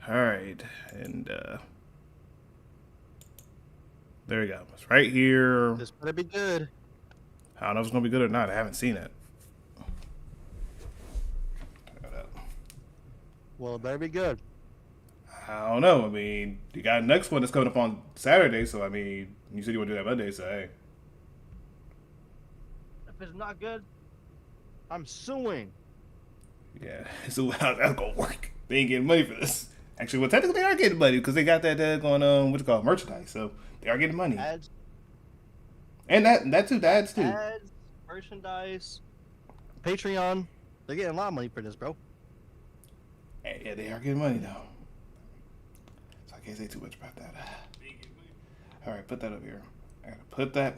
All right, and there we go. It's right here. This better be good. I don't know if it's gonna be good or not. I haven't seen it. Well, it better be good. I don't know. I mean, you got next one that's coming up on Saturday, so I mean, you said you want to do that Monday, so hey. If it's not good, I'm suing. Yeah, so how's that gonna work? They ain't getting money for this. Actually, well, technically they are getting money because they got that going what you call it, merchandise, so they are getting money. Ads, And that too, the ads too. ads, merchandise, Patreon. They're getting a lot of money for this, bro. Yeah, they are getting money though. So I can't say too much about that. All right, put that up here. I gotta put that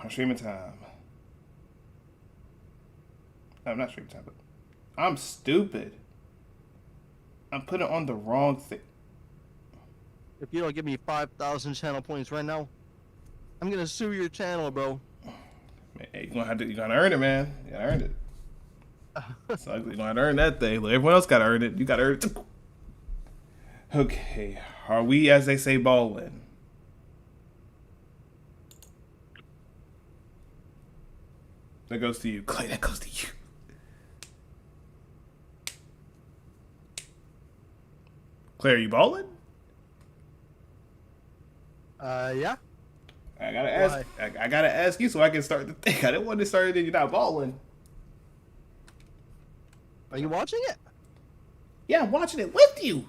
on streaming time. No, I'm not streaming time, but I'm stupid. I'm putting on the wrong thing. If you don't give me 5,000 channel points right now, I'm gonna sue your channel, bro. Man, you gotta earn it, man. You gotta earn it. So you're gonna earn that thing. Look, everyone else gotta earn it. You gotta earn it too. Okay, are we, as they say, balling? That goes to you, Klay. That goes to you. Klay, are you balling? Yeah. I gotta ask. I gotta ask you so I can start the thing. I didn't want to start it and you're not balling. Are you watching it? Yeah, I'm watching it with you.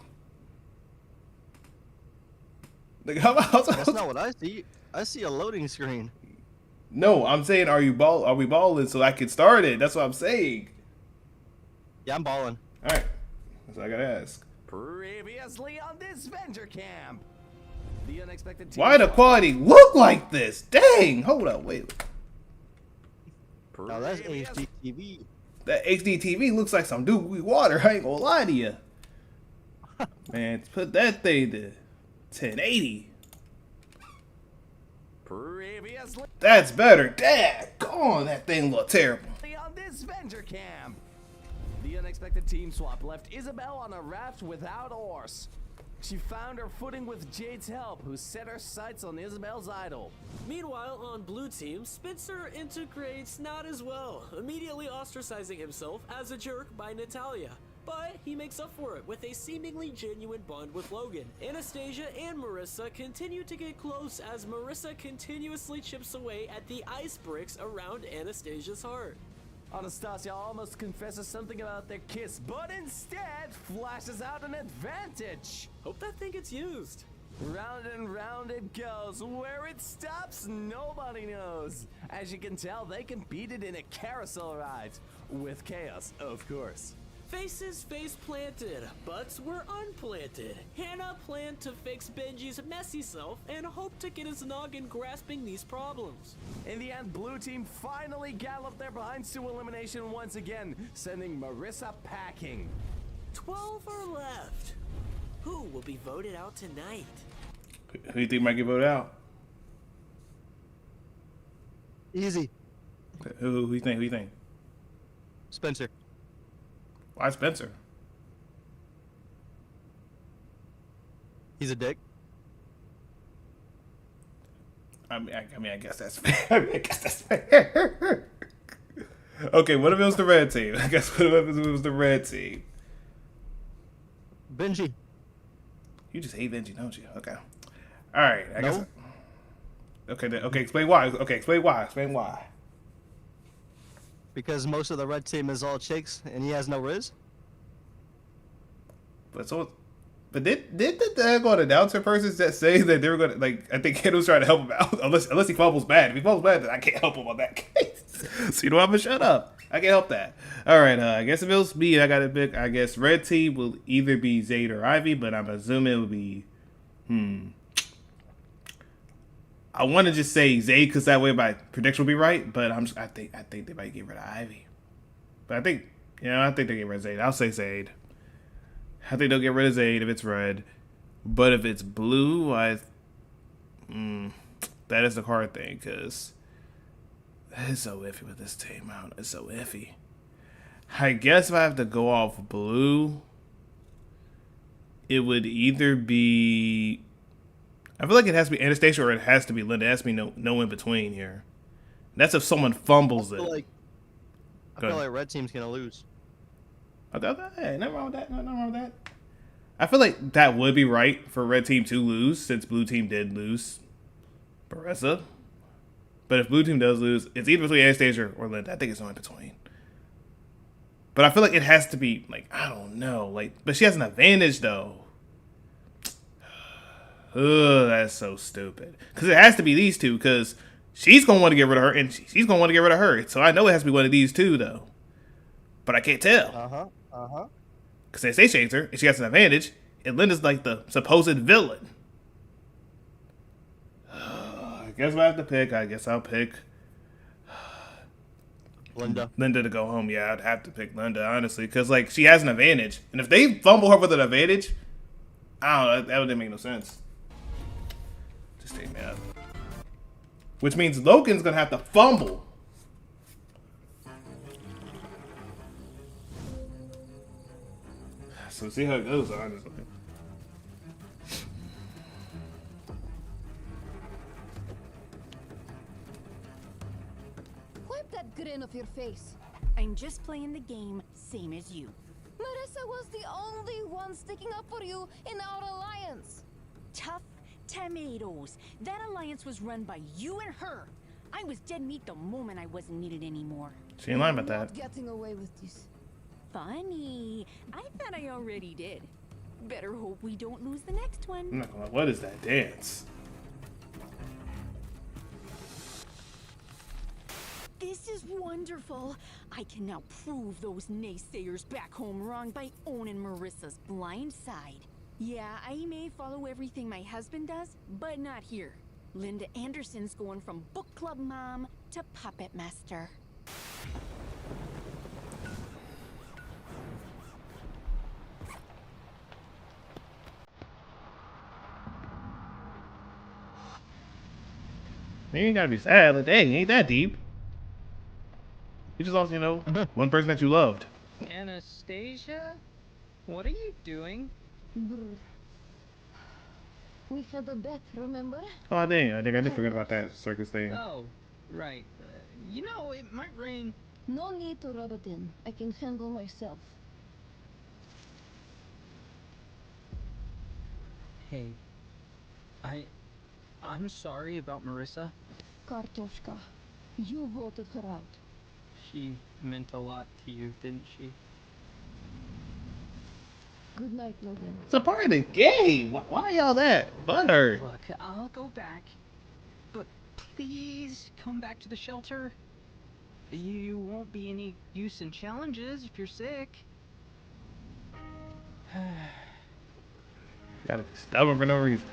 Like, That's not what I see. I see a loading screen. No, I'm saying, are we balling so I can start it? That's what I'm saying. Yeah, I'm balling. All right, that's what I gotta ask. Previously on Disventure camp, the unexpected. Why the quality look like this? Dang! Hold up, wait. Now that's HD TV. That HD TV looks like some Doogie water. I ain't gonna lie to you. Man, put that thing to 1080. Previously That's better. Dad, gone. That thing look terrible. on Disventure camp, the unexpected team swap left Isabel on a raft without oars. She found her footing with Jade's help, who set her sights on Isabel's idol. Meanwhile, on blue team, Spencer integrates not as well, immediately ostracizing himself as a jerk by Natalia. But he makes up for it with a seemingly genuine bond with Logan. Anastasia and Marissa continue to get close as Marissa continuously chips away at the ice bricks around Anastasia's heart. Anastasia almost confesses something about their kiss, but instead flashes out an advantage. Hope that thing gets used. Round and round it goes. Where it stops, nobody knows. As you can tell, they can beat it in a carousel ride. With chaos, of course. Faces face planted, butts were unplanted. Hannah planned to fix Benji's messy self and hoped to get his noggin grasping these problems. In the end, blue team finally galloped their behinds to elimination once again, sending Marissa packing. 12 are left. Who will be voted out tonight? Who do you think might get voted out? Easy. Who you think? Who you think? Spencer. Why Spencer? He's a dick. I mean, I guess that's fair. I guess that's fair. Okay, what if it was the red team? I guess what if it was the red team? Benji. You just hate Benji, don't you? Okay. All right. I guess. No. Okay. Okay. Explain why. Okay. Explain why. Explain why. Because most of the red team is all chicks and he has no riz. But did the announcer persons that say that they were gonna, like, I think Ken was trying to help him out unless he fumbles bad. If he fumbles bad, then I can't help him on that case. So you know I'm gonna shut up. I can't help that. All right. I guess if it was me, I gotta pick. I guess red team will either be Zayd or Ivy, but I'm assuming it would be. I want to just say Zayd because that way my prediction will be right. But I think they might get rid of Ivy. But I think I think they get rid of Zayd. I'll say Zayd. I think they'll get rid of Zayd if it's red. But if it's blue, that is the hard thing because it's so iffy with this team. It's so iffy. I guess if I have to go off blue, it would either be. I feel like it has to be Anastasia or it has to be Linda. It has to be no in between here. That's if someone fumbles it. I feel like red team's gonna lose. Hey, nothing wrong with that. Nothing wrong with that. I feel like that would be right for red team to lose since blue team did lose Baressa. But if blue team does lose, it's either between Anastasia or Linda. I think it's no in between. But I feel like it has to be like I don't know, like. But she has an advantage though. Ugh, that's so stupid. Because it has to be these two. Because she's gonna want to get rid of her, and she's gonna want to get rid of her. So I know it has to be one of these two though. But I can't tell. Because Anastasia hates her, and she has an advantage, and Linda's like the supposed villain. I guess I have to pick. I guess I'll pick Linda. Linda to go home. Yeah, I'd have to pick Linda, honestly, because like she has an advantage, and if they fumble her with an advantage, I don't know. That wouldn't make no sense. Just take me out. Which means Logan's gonna have to fumble. So see how it goes, honestly. Wipe that grin off your face. I'm just playing the game, same as you. Marissa was the only one sticking up for you in our alliance. Tough tomatoes. That alliance was run by you and her. I was dead meat the moment I wasn't needed anymore. She ain't lying about Not that. getting away with this. Funny. I thought I already did. Better hope we don't lose the next one. I'm not gonna lie. What is that dance? This is wonderful. I can now prove those naysayers back home wrong by owning Marissa's blind side. Yeah, I may follow everything my husband does, but not here. Linda Anderson's going from book club mom to puppet master. You ain't gotta be sad. Like, dang, ain't that deep. You just lost, one person that you loved. Anastasia? What are you doing? Brr. We had a bet, remember? Oh, dang. I did forget about that circus thing. Oh, right. It might rain. No need to rub it in. I can handle myself. Hey, I'm sorry about Marissa. Kartoshka, you voted her out. She meant a lot to you, didn't she? Good night, Logan. It's a part of the game. Why y'all that? Butthurt. Look, I'll go back. But please come back to the shelter. You won't be any use in challenges if you're sick. Gotta be stubborn for no reason.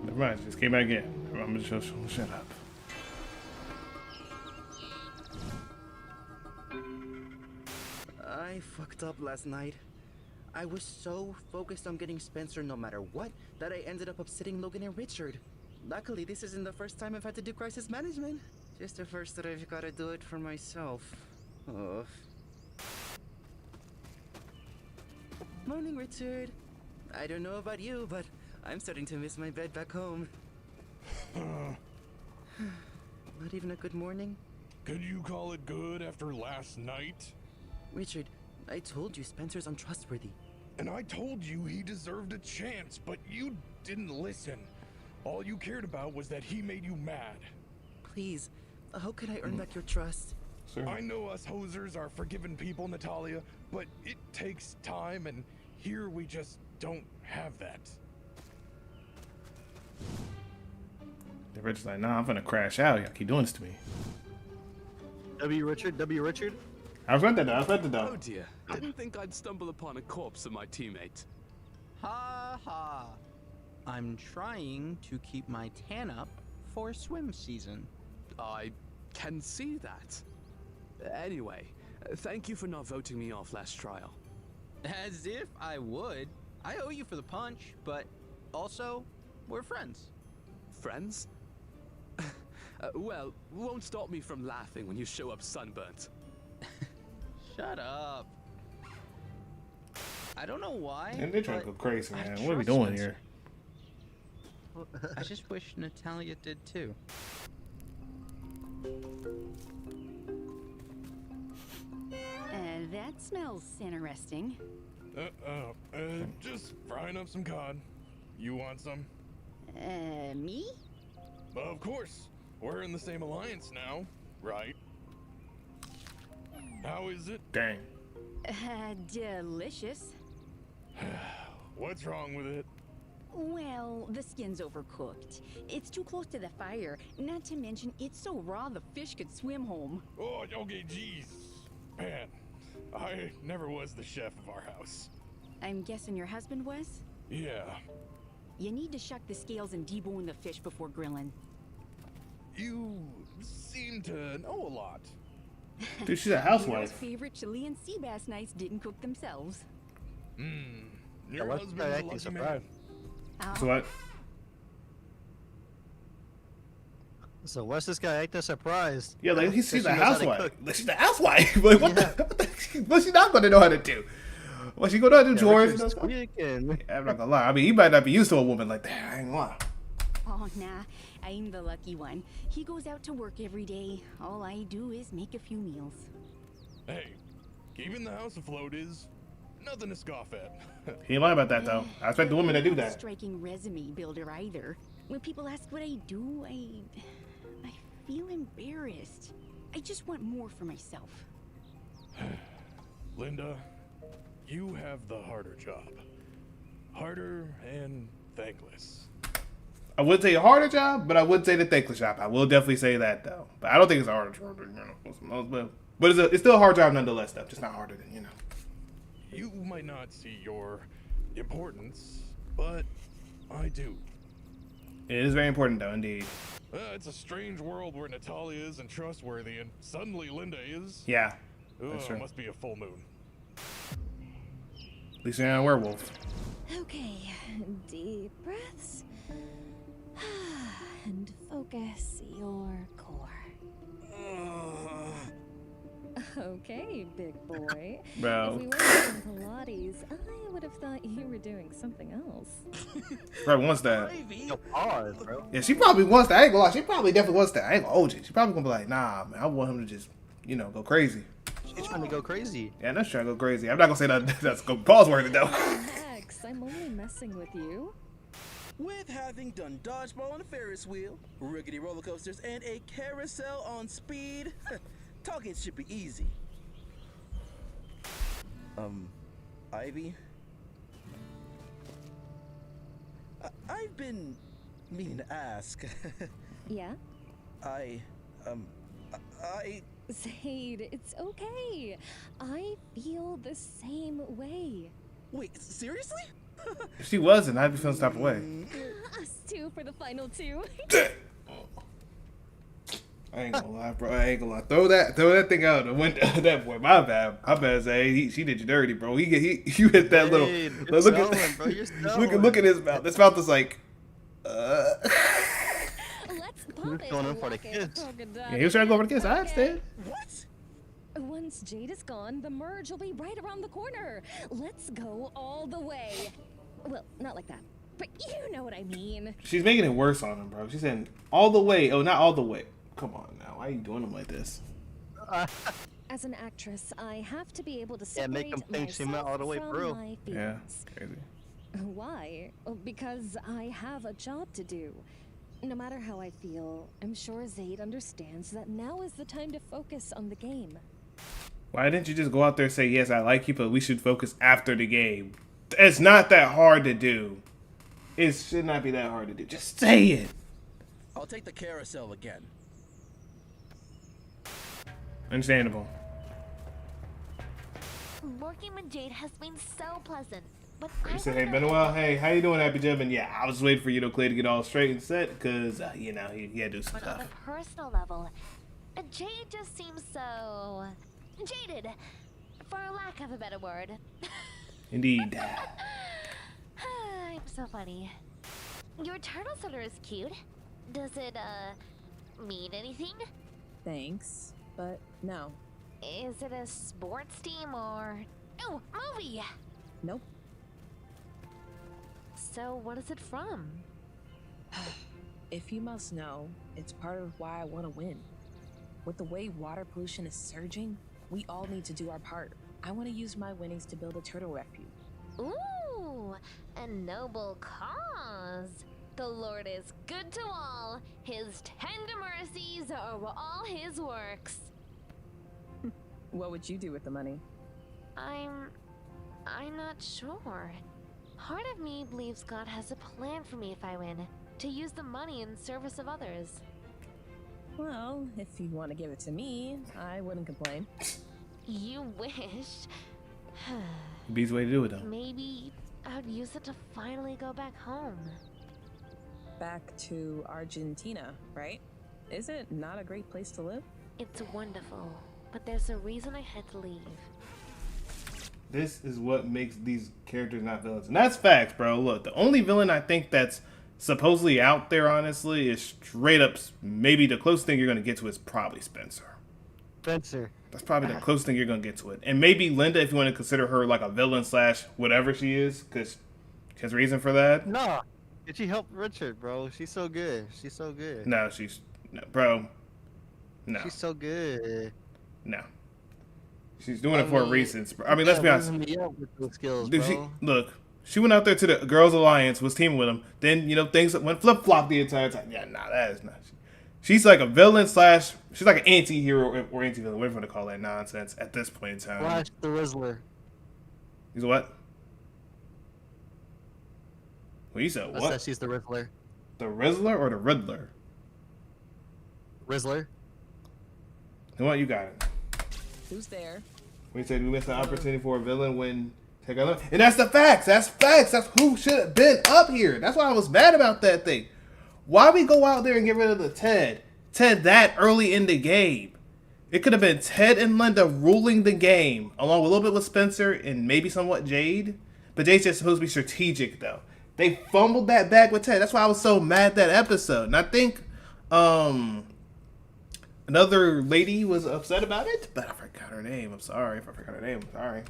Never mind, just came back in. I'm just shut up. I fucked up last night. I was so focused on getting Spencer no matter what that I ended up upsetting Logan and Richard. Luckily, this isn't the first time I've had to do crisis management. Just the first that I've got to do it for myself. Oh. Morning, Richard. I don't know about you, but I'm starting to miss my bed back home. Not even a good morning? Could you call it good after last night? Richard, I told you Spencer's untrustworthy. And I told you he deserved a chance, but you didn't listen. All you cared about was that he made you mad. Please, how could I earn back your trust? Sir. I know us hosers are forgiving people, Natalia, but it takes time, and here we just don't have that. The Richard's like, nah, I'm gonna crash out. Y'all keep doing this to me. W. Richard. I was right there, Oh dear, didn't think I'd stumble upon a corpse of my teammate. Ha ha. I'm trying to keep my tan up for swim season. I can see that. Anyway, thank you for not voting me off last trial. As if I would. I owe you for the punch, but also, We're friends. Friends? Well, won't stop me from laughing when you show up sunburnt. Shut up. I don't know why. And they're trying to go but crazy, I man. What are we trust doing Spencer. here? I just wish Natalia did too. That smells interesting. Just frying up some cod. You want some? Me? Of course. We're in the same alliance now, right? How is it? Dang. Delicious. What's wrong with it? Well, the skin's overcooked. It's too close to the fire. Not to mention, it's so raw the fish could swim home. Oh, okay, jeez. Man, I never was the chef of our house. I'm guessing your husband was? Yeah. You need to shuck the scales and debone the fish before grilling. You seem to know a lot. Dude, she's a Your housewife. favorite Chilean sea bass nights didn't cook themselves. Your what's husband's that a acting lucky surprise? man. So what? So what's this guy acting surprised? Yeah, like she's That a she knows how to housewife. cook. Like, she's a housewife. Like what the? What's she not gonna know how to do? What's she gonna do chores? Richard's And stuff? squeaking. Yeah, I'm not gonna lie. I mean, he might not be used to a woman like that. I ain't gonna lie. Oh, nah. I'm the lucky one. He goes out to work every day. All I do is make a few meals. Hey, keeping the house afloat is nothing to scoff at. He ain't lying about that though. I expect the women to do I'm not a that. striking resume builder either. When people ask what I do, I feel embarrassed. I just want more for myself. Linda, you have the harder job. Harder and thankless. I would say a harder job, but I would say the thankless job. I will definitely say that though. But I don't think it's a harder job, you know. But it's still a hard job nonetheless, though. Just not harder than, you know. You might not see your importance, but I do. It is very important though, indeed. It's a strange world where Natalia isn't trustworthy and suddenly Linda is. Yeah, that's true. Must be a full moon. At least you're not a werewolf. Okay, deep breaths. And focus your core. Okay, big boy. Bro. If we weren't doing Pilates, I would have thought you were doing something else. Probably wants that. Yo, pause, bro. Yeah, she probably wants that. I ain't gonna lie. She probably definitely wants that. I ain't gonna hold you. She probably gonna be like, nah, man, I want him to just, you know, go crazy. She's trying to go crazy. Yeah, that's trying to go crazy. I'm not gonna say that. That's gonna pause worthy though. Max, I'm only messing with you. With having done dodgeball on a Ferris wheel, rickety roller coasters, and a carousel on speed, talking should be easy. Ivy? I've been meaning to ask. Yeah? I Zaid, it's okay. I feel the same way. Wait, seriously? If she wasn't, I'd be feeling some type of way. Us two for the final two. I ain't gonna lie, bro. I ain't gonna lie. Throw that thing out the window. That boy, my bad. My bad. Say she did you dirty, bro. You hit that little. Hey, Look you're at selling, bro. You're look at his mouth. This mouth is like. Let's You're pop it. going in for the like a kiss. polka dot. Yeah, he was trying to go for the kiss. I understand. What? Once Jade is gone, the merge will be right around the corner. Let's go all the way. Well, not like that, but you know what I mean. She's making it worse on him, bro. She's saying all the way. Oh, not all the way. Come on now. Why are you doing him like this? As an actress, I have to be able to Yeah, separate make 'em think she meant all the way myself through. from my Yeah, feelings. crazy. Why? Oh, because I have a job to do. No matter how I feel, I'm sure Zaid understands that now is the time to focus on the game. Why didn't you just go out there and say, yes, I like you, but we should focus after the game? It's not that hard to do. It should not be that hard to do. Just say it. I'll take the carousel again. Understandable. Working with Jade has been so pleasant, but You say, hey, Benoit, hey, how you doing, Happy Jim? And yeah, I was waiting for you to Klay to get all straight and set, because, you know, he had to do some But on stuff. a personal level, Jade just seems so jaded, for lack of a better word. Indeed. I'm so funny. Your turtle sweater is cute. Does it, mean anything? Thanks, but no. Is it a sports team or... Oh, movie! Nope. So what is it from? If you must know, it's part of why I want to win. With the way water pollution is surging, we all need to do our part. I want to use my winnings to build a turtle refuge. Ooh, a noble cause. The Lord is good to all. His tender mercies are over all his works. What would you do with the money? I'm not sure. Part of me believes God has a plan for me if I win, to use the money in service of others. Well, if you want to give it to me, I wouldn't complain. You wish. Beats way to do it though. Maybe I'd use it to finally go back home. Back to Argentina, right? Is it not a great place to live? It's wonderful, but there's a reason I had to leave. This is what makes these characters not villains. And that's facts, bro. Look, the only villain I think that's supposedly out there, honestly, is straight up maybe the closest thing you're going to get to is probably Spencer. Spencer. That's probably the closest thing you're going to get to it. And maybe Linda, if you want to consider her like a villain slash whatever she is, because she has reason for that. No. Did she help Richard, bro? She's so good. She's so good. No, bro. No. She's so good. No. She's doing it for a reason. I mean, let's be honest. Me up with those skills, Dude, bro. Look, she went out there to the Girls Alliance, was teaming with them. Then, things went flip-flop the entire time. Yeah, nah, that is not. She's like a villain slash, she's like an anti-hero or anti-villain, whatever you want to call that nonsense at this point in time. Flash the Rizzler. He's what? Well, you said I what? said she's the Rizzler. The Rizzler or the Riddler? Rizzler. You what? You got it. Who's there? We said we missed an opportunity for a villain when take a look. And that's the facts. That's facts. That's who should have been up here. That's why I was mad about that thing. Why we go out there and get rid of the Ted that early in the game? It could have been Ted and Linda ruling the game, along with a little bit with Spencer and maybe somewhat Jade. But Jade's just supposed to be strategic, though. They fumbled that bag with Ted. That's why I was so mad that episode. And I think another lady was upset about it, but I forgot her name. I'm sorry if I forgot her name. I'm sorry.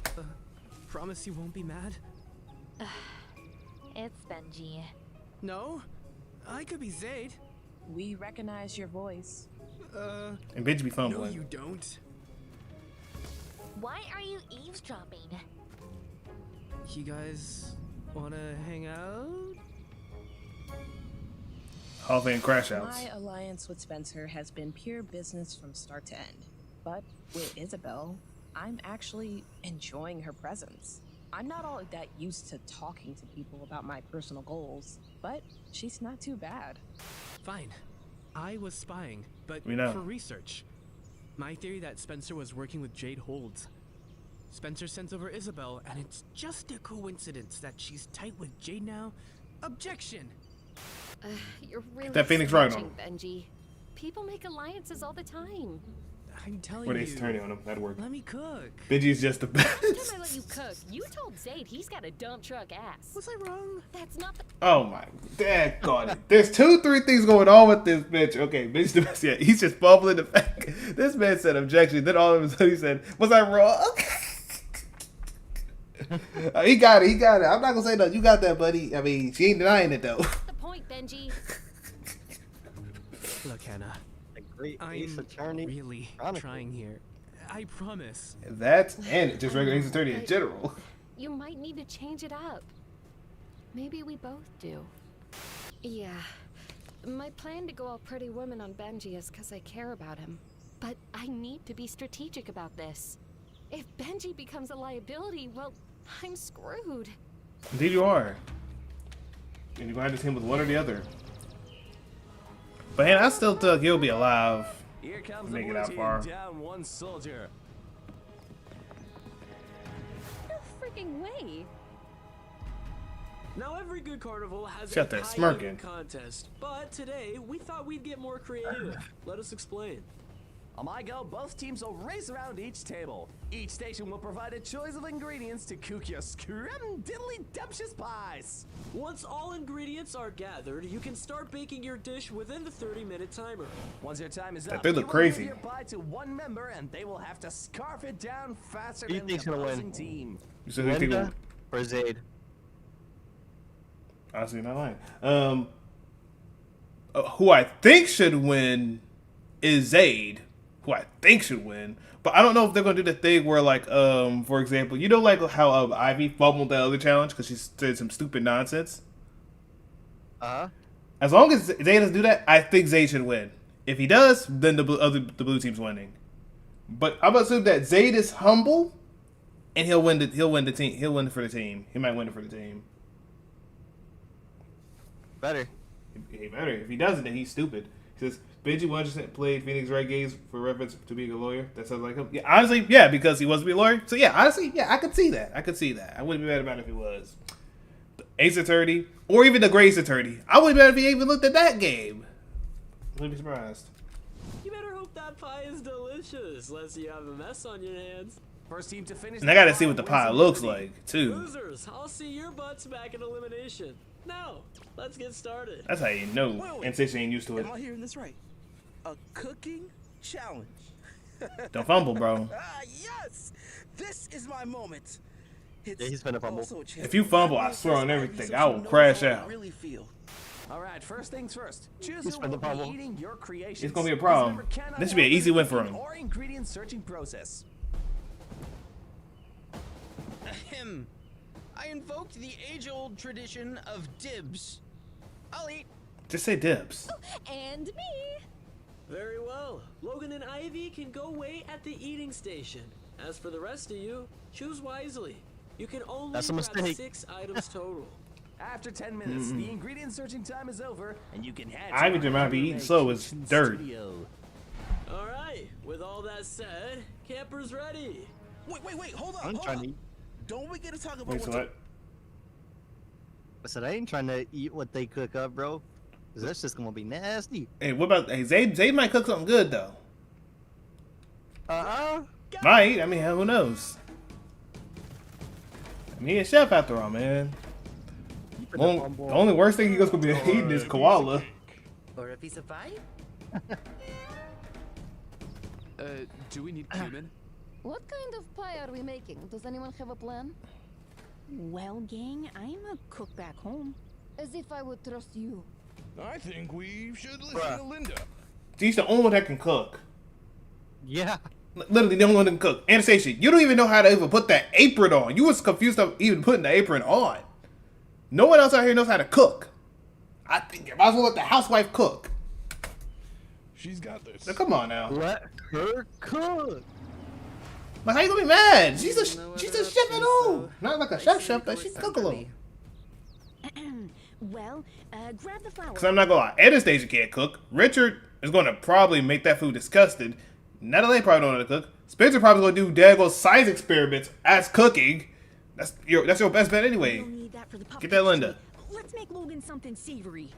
Promise you won't be mad? It's Benji. No? I could be Zayd. We recognize your voice. And Benji be fumbling. No, you don't. Why are you eavesdropping? You guys wanna hang out? Hall of Fame crash outs. My alliance with Spencer has been pure business from start to end. But with Isabel, I'm actually enjoying her presence. I'm not all that used to talking to people about my personal goals, but she's not too bad. Fine. I was spying, but We know. for research. My theory that Spencer was working with Jade holds. Spencer sent over Isabel, and it's just a coincidence that she's tight with Jade now. Objection! You're really that Phoenix right stretching, on. Benji. People make alliances all the time. I'm telling Or you. they turning on him. That'd work. Let me cook. Benji's just the best. Every time I let you cook, you told Zayd he's got a dump truck ass. Was I wrong? That's not the... Oh my, dad got it. There's 2-3 things going on with this bitch. Okay, bitch the best. Yeah, he's just bubbling the fact. This man said objection. Then all of a sudden he said, "Was I wrong?" He got it. He got it. I'm not gonna say no. You got that, buddy. I mean, she ain't denying it though. the point, Benji. Look, Hannah. A great ace attorney. Really trying here. I promise. That and just regular ace attorney in general. You might need to change it up. Maybe we both do. Yeah. My plan to go all pretty woman on Benji is because I care about him. But I need to be strategic about this. If Benji becomes a liability, well, I'm screwed. Indeed you are. And you're going to have to team with one or the other. But hey, I still think he'll be alive. Here comes Make the it blue out team, far. down one soldier. No freaking way. Now every good carnival has Shut a that pie smirking. eating contest, but today we thought we'd get more creative. Let us explain. On my go, both teams will race around each table. Each station will provide a choice of ingredients to cook your scrum-diddly-dumptious pies. Once all ingredients are gathered, you can start baking your dish within the 30-minute timer. Once your time is That up, they you look will crazy. give your pie to one member, and they will have to scarf it down faster Who you than the think's gonna win? opposing team. You said anything? Linda or Zayd? Honestly, not lying. Who I think should win is Zayd. Who I think should win, but I don't know if they're gonna do the thing where, like, for example, you know, like how Ivy fumbled the other challenge because she said some stupid nonsense. As long as Zayd doesn't do that, I think Zayd should win. If he does, then the blue team's winning. But I'm gonna assume that Zayd is humble, and he'll win the team. He'll win for the team. He might win it for the team. Better. He better. If he doesn't, then he's stupid. He says Benji 100% played Phoenix Wright games for reference to being a lawyer. That sounds like him. Yeah, honestly, yeah, because he wants to be a lawyer. So yeah, honestly, yeah, I could see that. I wouldn't be mad about it if he was. The Ace Attorney, or even the Grace Attorney. I wouldn't be mad if he even looked at that game. Wouldn't be surprised. You better hope that pie is delicious, lest you have a mess on your hands. First team to finish. And I gotta see what the pie looks like too. Losers, I'll see your butts back in elimination. Now, let's get started. That's how you know N6 ain't used to it. Am I hearing this right? A cooking challenge. Don't fumble, bro. Yes! This is my moment. Yeah, he's gonna fumble. If you fumble, I swear on everything, I will crash out. Really feel. All right, first things first. Choose He's who gonna will be fumble. eating your creations. It's gonna be a This problem. member cannot This should be an help easy in win for cooking him. Or ingredient searching process. Ahem. I invoked the age-old tradition of dibs. I'll eat. Just say dibs. And me. Very well. Logan and Ivy can go wait at the eating station. As for the rest of you, choose wisely. You can only That's a grab mistake. 6 items total. After 10 minutes, the ingredient searching time is over, and you can head Ivy to might be eating slow as dirt. All right. With all that said, campers ready. Wait, hold on, I'm hold trying on. to eat. Don't we get to talk about Wait, so what what? I said I ain't trying to eat what they cook up, bro. Cause that's just gonna be nasty. Hey, what about Zayd might cook something good though. Might. I mean, who knows? I mean, he a chef after all, man. The only worst thing he's gonna be eating is koala. Or a piece of pie? Do we need cumin? What kind of pie are we making? Does anyone have a plan? Well, gang, I'm a cook back home. As if I would trust you. I think we should listen to Linda. She's the only one that can cook. Yeah. Literally the only one that can cook. Anastasia, you don't even know how to even put that apron on. You was confused of even putting the apron on. No one else out here knows how to cook. I think you might as well let the housewife cook. She's got this. Now, come on now. Let her cook. But how you gonna be mad? She's a chef at all. Not like a chef, but she can cook a little. Well, grab the flour. Cause I'm not gonna lie, Anastasia can't cook. Richard is gonna probably make that food disgusting. Natalie probably don't know how to cook. Spencer probably gonna do daggone science experiments as cooking. That's your best bet anyway. We'll need that for the Get that, Linda. Let's make Logan something savory.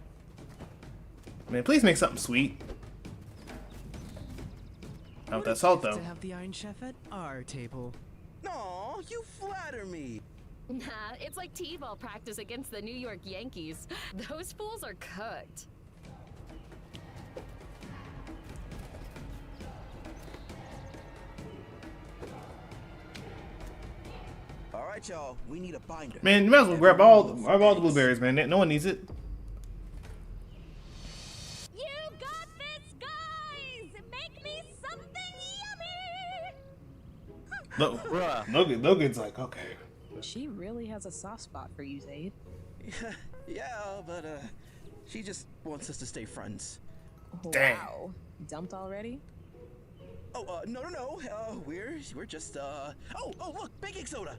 Man, please make something sweet. Not with that salt though. To have the Iron Chef at our table. No, you flatter me. Nah, it's like T-ball practice against the New York Yankees. Those fools are cooked. All right, y'all. We need a binder. Man, you might as well grab all the blueberries, man. No one needs it. You got this, guys! Make me something yummy! Logan's like, okay. She really has a soft spot for you, Zayd. Yeah, but she just wants us to stay friends. Dang. Wow. Dumped already? Oh, no. We're just oh, look, baking soda.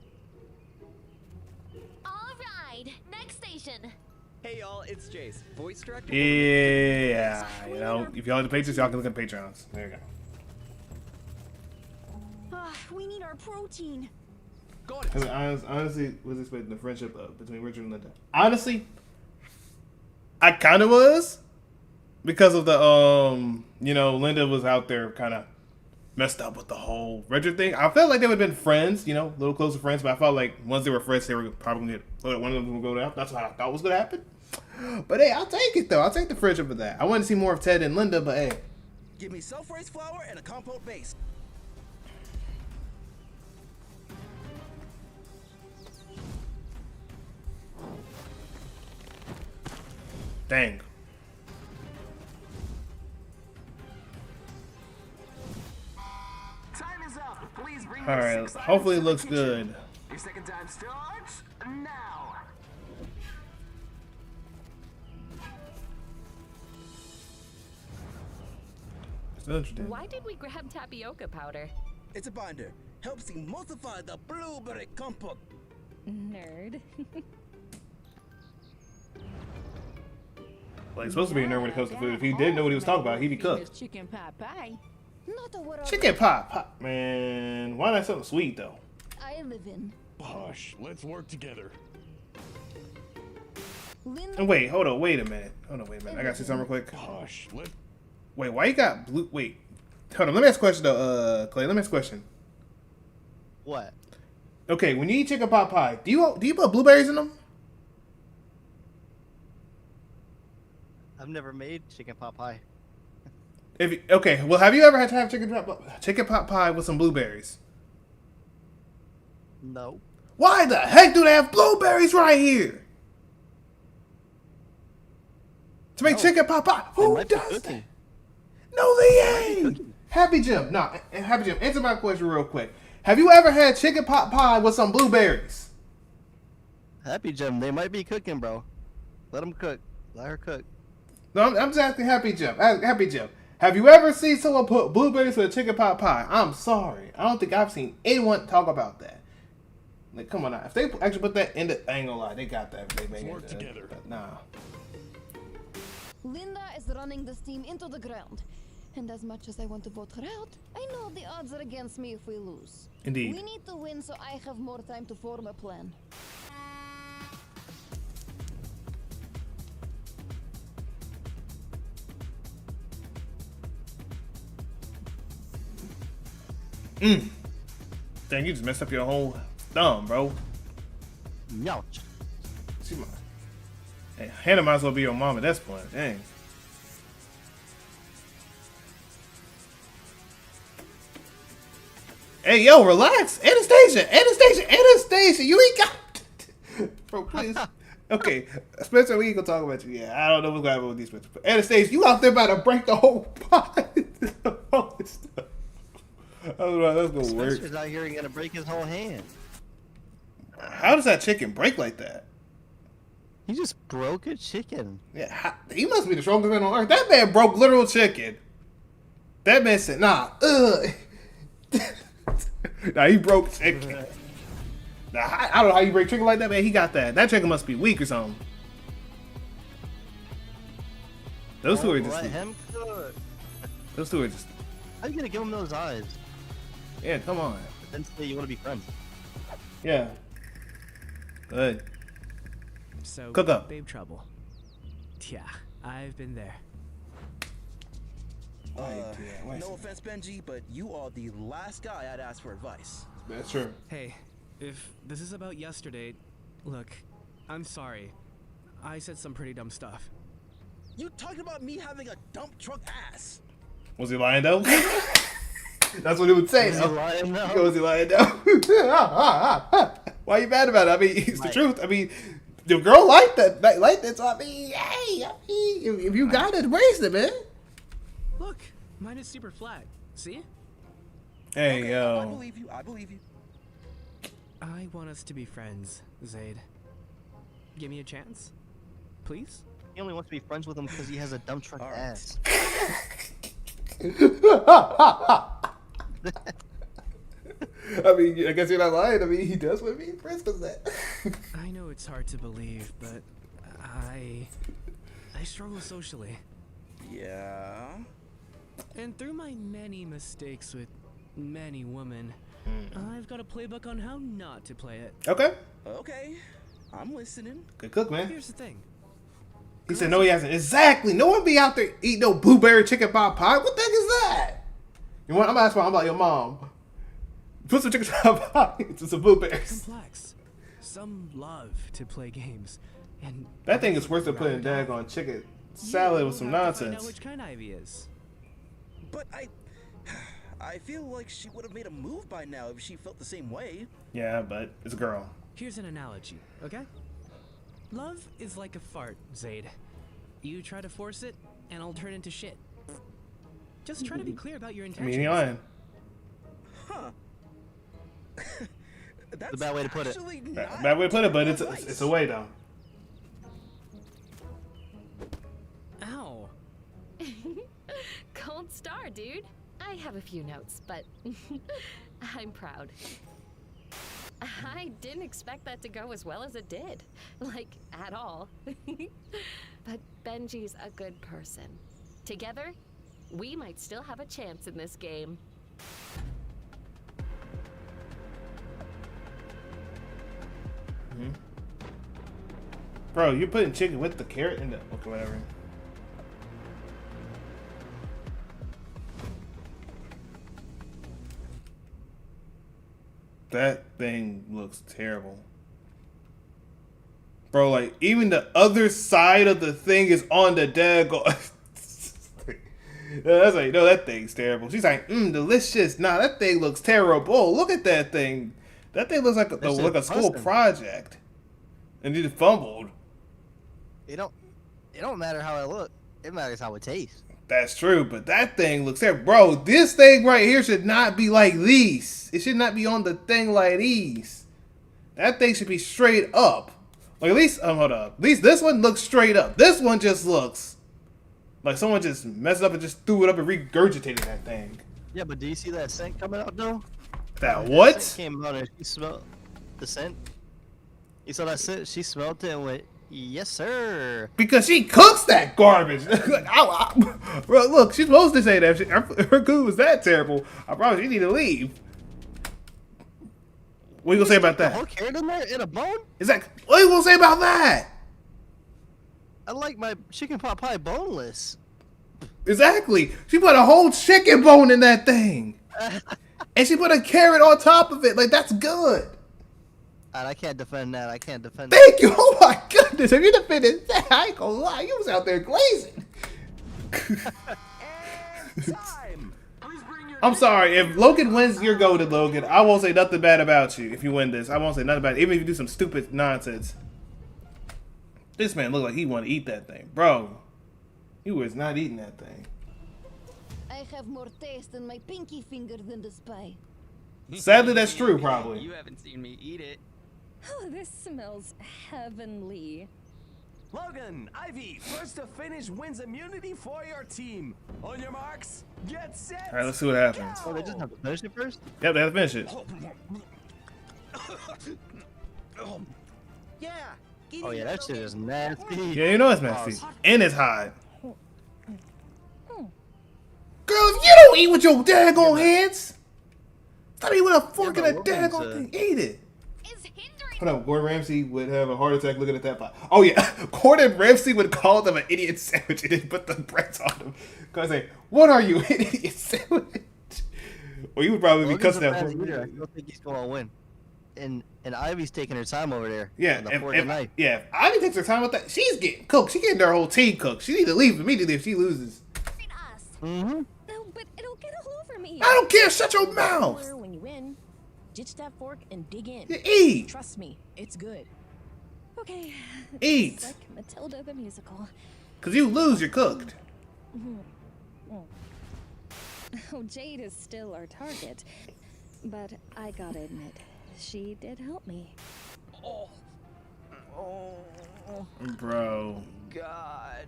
All right, next station. Hey y'all, it's Jace, voice director. Yeah, you know, if y'all like the patrons, y'all can look at Patreons. There you go. We need our protein. I mean, honestly, was expecting the friendship between Richard and Linda. Honestly, I kind of was, because of the Linda was out there kind of messed up with the whole Richard thing. I felt like they would have been friends, you know, a little closer friends, but I felt like once they were friends, they were probably going to, one of them would go down. That's what I thought was going to happen. But hey, I'll take it, though. I'll take the friendship of that. I want to see more of Ted and Linda, but hey. Give me self-raised flour and a compote base. Dang. Time is up. Please bring All right. Hopefully it looks good. Your second time starts now. Why did we grab tapioca powder? It's a binder. Helps emulsify the blueberry compote. Nerd. Like, he's supposed to be a nerd when it comes to food. If he didn't know what he was talking about, he'd be cooked. Chicken pot pie. Chicken pot. Man, why not something sweet, though? I live in. Hush, let's work together. And wait, hold on, wait a minute. I gotta say something real quick. Hush, wait, why you got blue? Wait, hold on. Let me ask a question though, Klay. Let me ask a question. What? Okay, when you eat chicken pot pie, do you put blueberries in them? I've never made chicken pot pie. Okay, well, have you ever had to have chicken pot pie with some blueberries? No. Why the heck do they have blueberries right here? To make chicken pot pie? Who does that? No, they ain't. Happy Jim, Happy Jim, answer my question real quick. Have you ever had chicken pot pie with some blueberries? Happy Jim, they might be cooking, bro. Let them cook. Let her cook. No, I'm just asking Happy Jim. Happy Jim, have you ever seen someone put blueberries with a chicken pot pie? I'm sorry. I don't think I've seen anyone talk about that. Like, come on now. If they actually put that in the, I ain't gonna lie, they got that. They made work together. But nah. Linda is running this team into the ground. And as much as I want to vote her out, I know the odds are against me if we lose. Indeed. We need to win so I have more time to form a plan. Dang, you just messed up your whole thumb, bro. Ouch. See my. Hey, Hannah might as well be your mom at this point. Dang. Hey, yo, relax. Anastasia. You ain't got. Bro, please. Okay, Spencer, we ain't gonna talk about you. Yeah, I don't know what's going on with these Spencer. Anastasia, you out there about to break the whole pot. All this stuff. That's gonna work. Spencer's out here gonna break his whole hand. How does that chicken break like that? He just broke a chicken. Yeah, he must be the strongest man on earth. That man broke literal chicken. That man said, nah, nah, he broke chicken. Nah, I don't know how you break chicken like that, man. He got that. That chicken must be weak or something. Those two are just. Let him cook. Those two are just. How you gonna give him those eyes? Yeah, come on. Then say you want to be friends. Yeah. Good. So, Cook up. babe trouble. Yeah, I've been there. No offense, Benji, but you are the last guy I'd ask for advice. That's true. Hey, if this is about yesterday, look, I'm sorry. I said some pretty dumb stuff. You talking about me having a dump truck ass? Was he lying though? That's what he would say. Was he lying though? Was he lying though? Why are you mad about it? I mean, it's the truth. I mean, the girl liked that. So I mean, hey, if you got it, embrace it, man. Look, mine is super flat. See? Hey, okay, yo. I believe you. I believe you. I want us to be friends, Zaid. Give me a chance, please. He only wants to be friends with him because he has a dump truck ass. I mean, I guess you're not lying. I mean, he does want to be friends with that. I know it's hard to believe, but I struggle socially. Yeah. And through my many mistakes with many women, I've got a playbook on how not to play it. Okay. Okay. I'm listening. Good cook, man. Here's the thing. He said no, he hasn't. Exactly. No one be out there eating no blueberry chicken pot pie. What the heck is that? You want? I'm asking. I'm like your mom. Put some chicken salad pie into some blueberries. Complex. Some love to play games, and That thing is worse than putting daggone chicken salad with some Find out nonsense. which kind Ivy is. But I feel like she would have made a move by now if she felt the same way. Yeah, but it's a girl. Here's an analogy, okay? Love is like a fart, Zaid. You try to force it, and it'll turn into shit. Just try to be clear about your I intentions. mean, he lying. Huh. That's a bad way to put it. Bad way to put it, but it's a way though. Ow. Gold star, dude. I have a few notes, but I'm proud. I didn't expect that to go as well as it did. Like, at all. But Benji's a good person. Together, we might still have a chance in this game. Bro, you putting chicken with the carrot in the okay, whatever. That thing looks terrible. Bro, like, even the other side of the thing is on the daggone. That's like, no, that thing's terrible. She's like, delicious. Nah, that thing looks terrible. Look at that thing. That thing looks like a school project. And you just fumbled. It don't matter how it look. It matters how it tastes. That's true, but that thing looks terrible. Bro, this thing right here should not be like these. It should not be on the thing like these. That thing should be straight up. Like, at least, hold up. At least this one looks straight up. This one just looks like someone just messed up and just threw it up and regurgitated that thing. Yeah, but do you see that scent coming out though? That what? Scent came out and she smelled the scent. You saw that scent? She smelled it and went, yes, sir. Because she cooks that garbage. Like, bro, look, she's supposed to say that. Her food was that terrible. I promise you need to leave. What are you gonna say about that? The whole carrot in there in a bone? What are you gonna say about that? I like my chicken pot pie boneless. Exactly. She put a whole chicken bone in that thing. And she put a carrot on top of it. Like, that's good. And I can't defend that. I can't defend Thank you. Oh my goodness. If you defended that, I ain't gonna lie. You was out there glazing. I'm sorry. If Logan wins, you're goated, Logan. I won't say nothing bad about you if you win this. I won't say nothing bad. Even if you do some stupid nonsense. This man looked like he wanted to eat that thing. Bro, he was not eating that thing. I have more taste in my pinky finger than the spy. Sadly, that's true, probably. You haven't seen me eat it. Oh, this smells heavenly. Logan, Ivy, first to finish wins immunity for your team. On your marks, get set. All right, let's see what happens. Oh, they just have to finish it first? Yep, they have to finish it. Yeah. Oh yeah, that shit is nasty. Yeah, you know it's messy. And it's hot. Girl, if you don't eat with your daggone hands, stop eating with a fork and a daggone thing. Eat it. Hold up, Gordon Ramsay would have a heart attack looking at that pot. Oh yeah, Gordon Ramsay would call them an idiot sandwich and then put the breads on them. Cause say, what are you, an idiot sandwich? Or you would probably be cussing that. I don't think he's gonna win. And Ivy's taking her time over there. Yeah, if Ivy takes her time with that, she's getting cooked. She's getting her whole team cooked. She need to leave immediately if she loses. Mm-hmm. No, but it'll get all over me. I don't care. Shut your mouth. When you win, ditch that fork and dig in. You eat. Trust me, it's good. Okay. Eat. It's like Matilda the musical. Cause you lose, you're cooked. Oh, Jade is still our target, but I gotta admit, she did help me. Bro. God.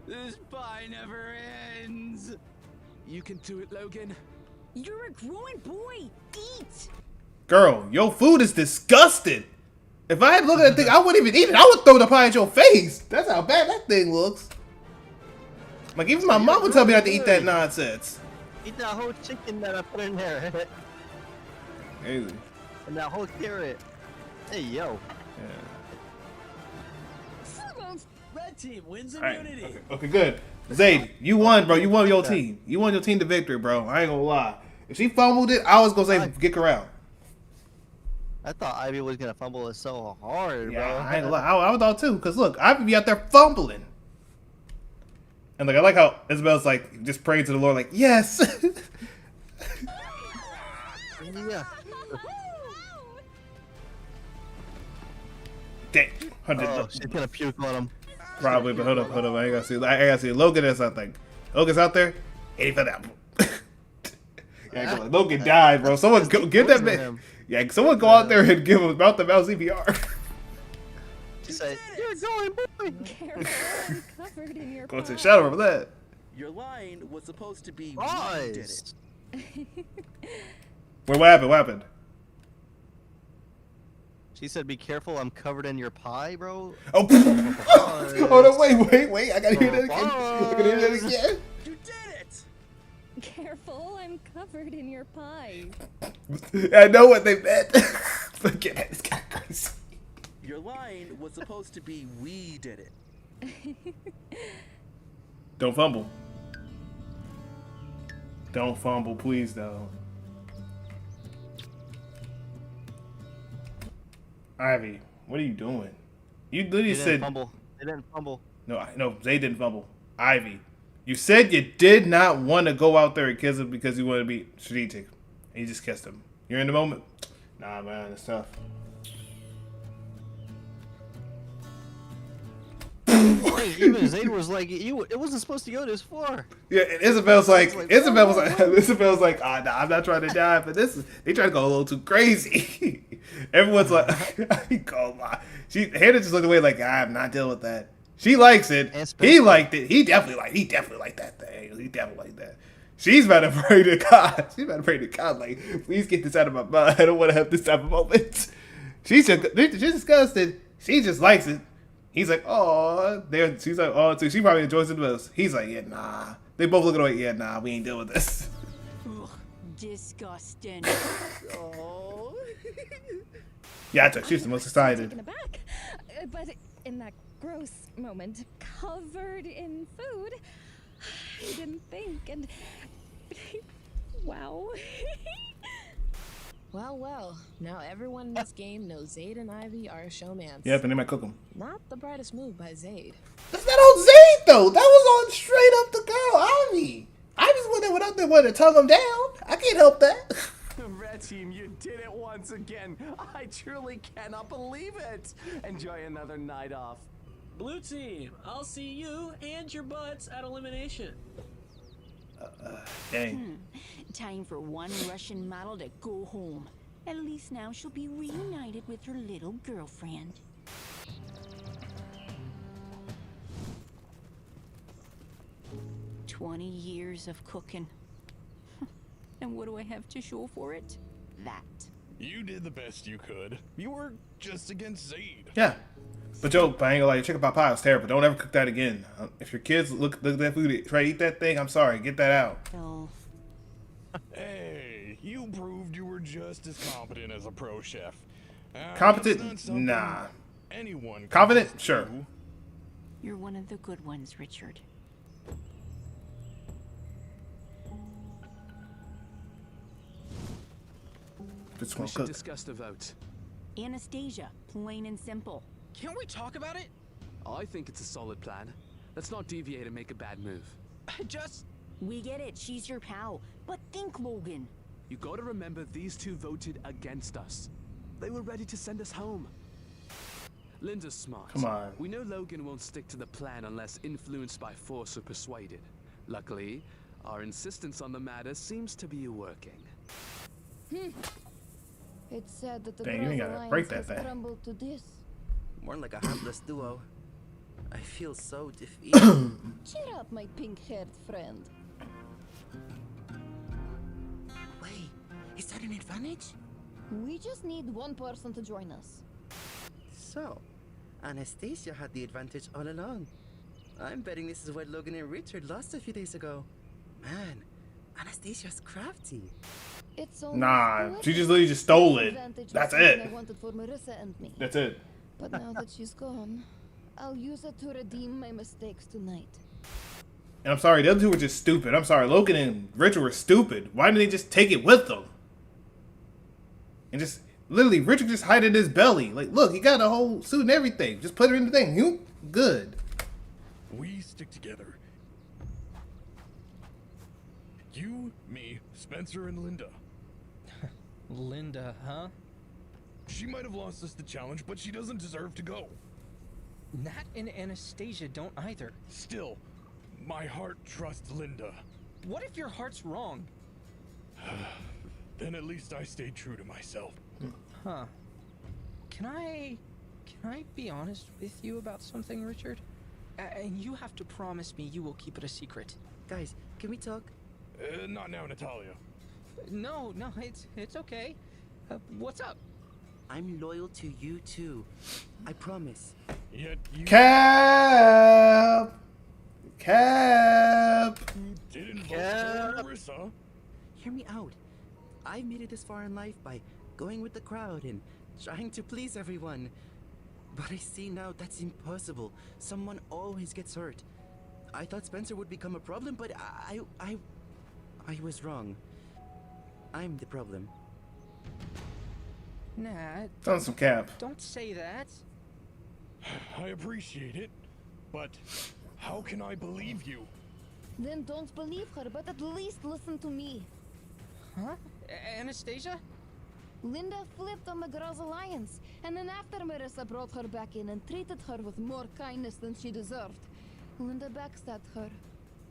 This pie never ends. You can do it, Logan. You're a growing boy. Eat. Girl, your food is disgusting. If I had looked at that thing, I wouldn't even eat it. I would throw the pie at your face. That's how bad that thing looks. Like, even my mom would tell me not to eat that nonsense. Eat that whole chicken that I put in there. Crazy. And that whole carrot. Hey, yo. Yeah. Red team wins All right. immunity. Okay, good. Zayd, you won, bro. You won your team. You won your team to victory, bro. I ain't gonna lie. If she fumbled it, I was gonna say kick her out. I thought Ivy was gonna fumble it so hard, Yeah, bro. I ain't gonna lie. I thought too, cause look, I be out there fumbling, and like I like how Isabel's like just praying to the Lord, like yes. Yeah. Dang. Oh, she's gonna puke on him. Probably, but hold up. I ain't gotta see. I gotta see. Logan is, I think. Logan's out there. And he fell down. Yeah, Logan died, bro. Someone go, get that man. Yeah, someone go out there and give him about the mouse CPR. She said, "You're going, boy." Careful, I'm covered in your Go to the shadow over that. Your line was supposed to be Rise. we did it. Wait, what happened? What happened? She said, "Be careful, I'm covered in your pie, bro." Oh, hold on, wait. I gotta hear that again. I gotta hear that again. You did it! Careful, I'm covered in your pie. I know what they meant. Forget it. It's kind of crazy. Your line was supposed to be we did it. Don't fumble. Don't fumble, please, though. Ivy, what are you doing? You literally said fumble. They didn't fumble. No, Zay didn't fumble. Ivy, you said you did not want to go out there and kiss him because you want to be strategic, and you just kissed him. You're in the moment. Nah, man, it's tough. Hey, even Zayd was like, it wasn't supposed to go this far. Yeah, and Isabel's like, Isabel's like, ah, nah, I'm not trying to die, but they try to go a little too crazy. Everyone's like, go lie. Hannah just looked away like, I'm not dealing with that. She likes it. He liked it. He definitely liked that thing. He definitely liked that. She's about to pray to God. She's about to pray to God, like, please get this out of my mind. I don't want to have this type of moment. She's disgusted. She just likes it. He's like, oh, she's like, oh, too. She probably enjoys it the most. He's like, yeah, nah. They both look away. Yeah, nah, we ain't dealing with this. Ugh, disgusting. Oh. Yeah, I took. She's the most excited. Taken aback, but in that gross moment, covered in food, I didn't think, and wow. Well, now everyone in this game knows Zayd and Ivy are showmans. Yep, and they might cook them. Not the brightest move by Zayd. That's not on Zayd, though. That was on straight up the girl, Ivy. I just went out there wanted to tug him down. I can't help that. Red team, you did it once again. I truly cannot believe it. Enjoy another night off. Blue team, I'll see you and your butts at elimination. Dang. Time for one Russian model to go home. At least now she'll be reunited with her little girlfriend. "20 years of cooking. And what do I have to show for it? That. You did the best you could. You were just against Zayd. Yeah. But Joe, I ain't gonna lie, your chicken pot pie was terrible. Don't ever cook that again. If your kids look at that food, try to eat that thing, I'm sorry. Get that out. Oh. Hey, you proved you were just as competent as a pro chef. Competent? Nah. Anyone confident? Sure. You're one of the good ones, Richard. We should discuss the vote. Anastasia, plain and simple. Can't we talk about it? I think it's a solid plan. Let's not deviate and make a bad move. We get it, she's your pal. But think, Logan. You gotta remember these two voted against us. They were ready to send us home. Linda's smart. Come on. We know Logan won't stick to the plan unless influenced by force or persuaded. Luckily, our insistence on the matter seems to be working. It's sad that the Dang, you ain't Girls gotta break Alliance that has thing. crumbled to this. More like a hapless duo. I feel so defeated. Cheer up, my pink-haired friend. Wait, is that an advantage? We just need one person to join us. So, Anastasia had the advantage all along. I'm betting this is what Logan and Richard lost a few days ago. Man, Anastasia's crafty. It's only Nah, she just literally just stole it. advantage That's was something it. I wanted for Marissa and me. That's it. But now that she's gone, I'll use it to redeem my mistakes tonight. And I'm sorry, the other two were just stupid. I'm sorry, Logan and Richard were stupid. Why didn't they just take it with them? And just, literally, Richard just hid in his belly. Like, look, he got a whole suit and everything. Just put it in the thing. You good. We stick together. You, me, Spencer, and Linda. Linda, huh? She might have lost us the challenge, but she doesn't deserve to go. Nat and Anastasia don't either. Still, my heart trusts Linda. What if your heart's wrong? Then at least I stayed true to myself. Huh. Can I be honest with you about something, Richard? And you have to promise me you will keep it a secret. Guys, can we talk? Not now, Natalia. No, it's okay. What's up? I'm loyal to you too. I promise. Yet you Cap! did involve Marissa. Hear me out. I've made it this far in life by going with the crowd and trying to please everyone. But I see now that's impossible. Someone always gets hurt. I thought Spencer would become a problem, but I was wrong. I'm the problem. Nat. Throwing some cap. Don't say that. I appreciate it, but how can I believe you? Then don't believe her, but at least listen to me. Huh? Anastasia? Linda flipped on the girls' alliance, and then after Marissa brought her back in and treated her with more kindness than she deserved, Linda backstabbed her.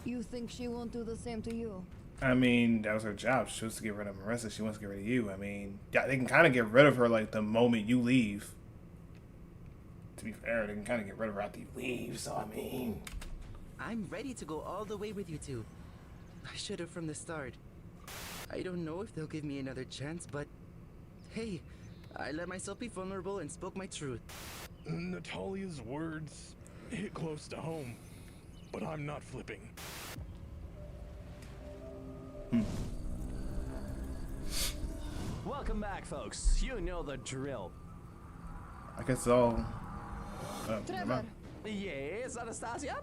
You think she won't do the same to you? I mean, that was her job. She wants to get rid of Marissa. She wants to get rid of you. I mean, yeah, they can kind of get rid of her like the moment you leave. To be fair, they can kind of get rid of her after you leave. So, I mean, I'm ready to go all the way with you two. I should have from the start. I don't know if they'll give me another chance, but hey, I let myself be vulnerable and spoke my truth. Natalia's words hit close to home, but I'm not flipping. Welcome back, folks. You know the drill. I guess it's all. Trevor. Yes, Anastasia?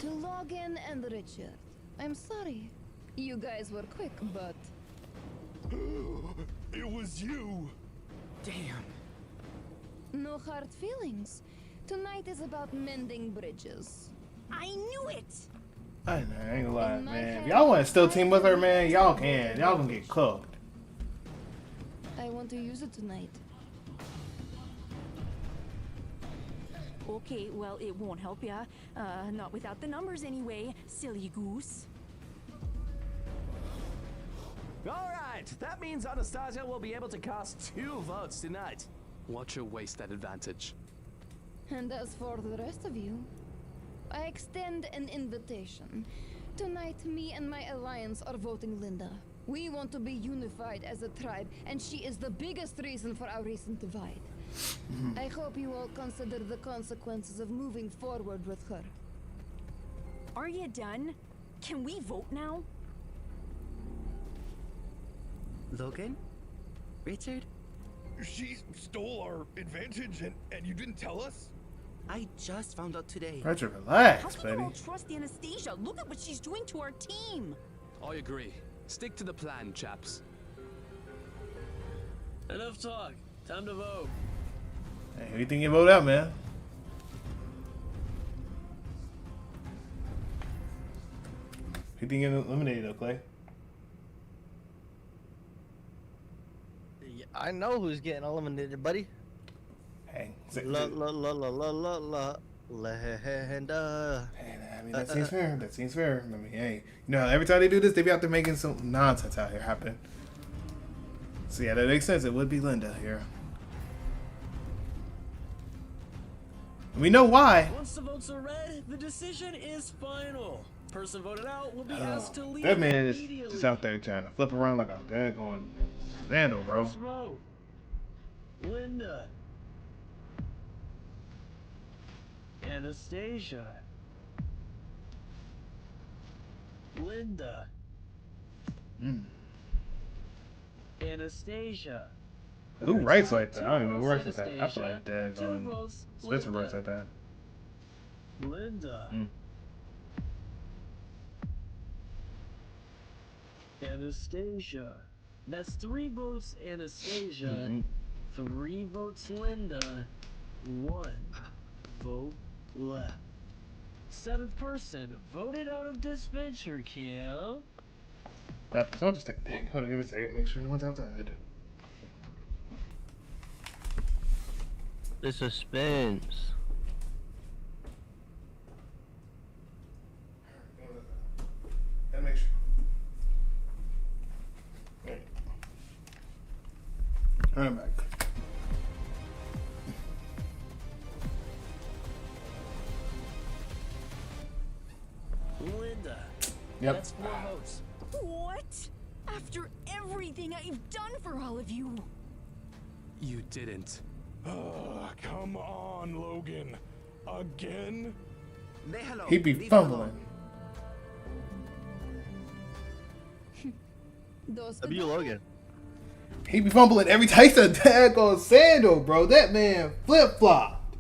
To Logan and Richard. I'm sorry. You guys were quick, but... It was you! Damn. No hard feelings. Tonight is about mending bridges. I knew it! I ain't gonna lie, man. If y'all want to still team with her, man, y'all can. Y'all gonna get cooked. I want to use it tonight. Okay, well, it won't help ya. Not without the numbers anyway, silly goose. Alright, that means Anastasia will be able to cast 2 votes tonight. Watch her waste that advantage. And as for the rest of you, I extend an invitation. Tonight, me and my alliance are voting Linda. We want to be unified as a tribe, and she is the biggest reason for our recent divide. I hope you all consider the consequences of moving forward with her. Are you done? Can we vote now? Logan? Richard? She stole our advantage and you didn't tell us? I just found out today. Richard, relax, How can baby. you all trust Anastasia? Look at what she's doing to our team. I agree. Stick to the plan, chaps. Enough talk. Time to vote. Hey, who you think you vote out, man? Who you think you eliminated, though, Klay? I know who's getting eliminated, buddy. Hey, Linda. Hey, I mean, that seems fair. That seems fair. I mean, hey, you know, every time they do this, they be out there making some nonsense out here happen. So yeah, that makes sense. It would be Linda here. We know why. Once the votes are read, the decision is final. Person voted out will be asked to leave That man is immediately. just out there trying to flip around like a daggone sandal, bro. First vote. Linda. Anastasia. Linda. Anastasia. Who writes like that? I don't even know who writes like that. I feel like Dad on Spencer writes like that. Linda. Mm. Anastasia. That's 3 votes Anastasia, 3 votes Linda, 1 vote left. 7th person voted out of Disventure camp. Don't just take a thing. Hold on, give me a second. Make sure no one's outside. The suspense. Gotta make sure. Turn it back. Linda. Yep. That's 4 votes. What? After everything I've done for all of you. You didn't. Come on, Logan. Again? He be fumbling. W. Logan. He be fumbling every time he's a daggone sandal, bro. That man flip flopped.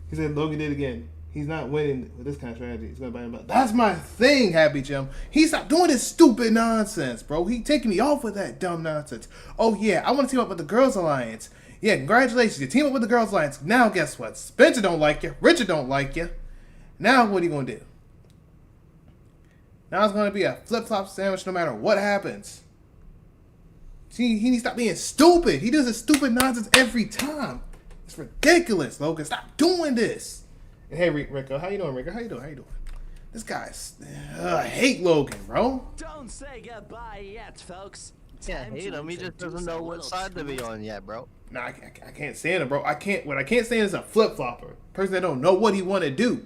He said Logan did it again. He's not winning with this kind of strategy. He's gonna buy him out. That's my thing, Happy Jim. He stopped doing this stupid nonsense, bro. He taking me off with that dumb nonsense. Oh yeah, I want to team up with the Girls Alliance. Yeah, congratulations, you team up with the Girls Alliance. Now guess what? Spencer don't like you. Richard don't like you. Now what are you gonna do? Now it's gonna be a flip flop sandwich no matter what happens. See, he needs to stop being stupid. He does this stupid nonsense every time. It's ridiculous, Logan. Stop doing this. And hey, Rico, how you doing, Rico? How you doing? This guy's... I hate Logan, bro. Don't say goodbye yet, folks. Yeah, hate him. He just doesn't know what side to be on yet, bro. Nah, I can't stand him, bro. What I can't stand is a flip-flopper. Person that don't know what he want to do.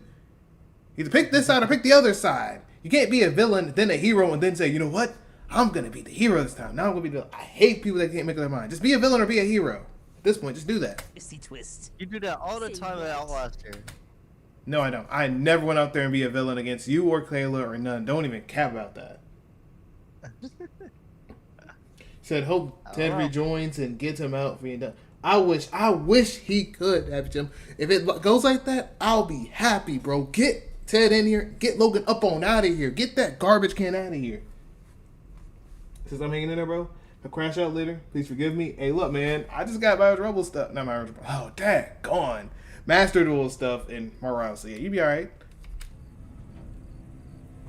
Either pick this side or pick the other side. You can't be a villain, then a hero, and then say, you know what? I'm going to be the hero this time. Now I'm going to be the... I hate people that can't make up their mind. Just be a villain or be a hero. At this point, just do that. Twist. You do that all the time at Outlaster. No, I don't. I never went out there and be a villain against you or Kayla or none. Don't even care about that. Said hope Ted rejoins and gets him out for you. Done. I wish he could have him. If it goes like that, I'll be happy, bro. Get Ted in here. Get Logan up on out of here. Get that garbage can out of here. Since I'm hanging in there, bro. I'll crash out later. Please forgive me. Hey, look, man. I just got my Rebel stuff. Not my Rebel. Oh, dang. Gone. Master Duel stuff in Morale. So yeah, you be alright.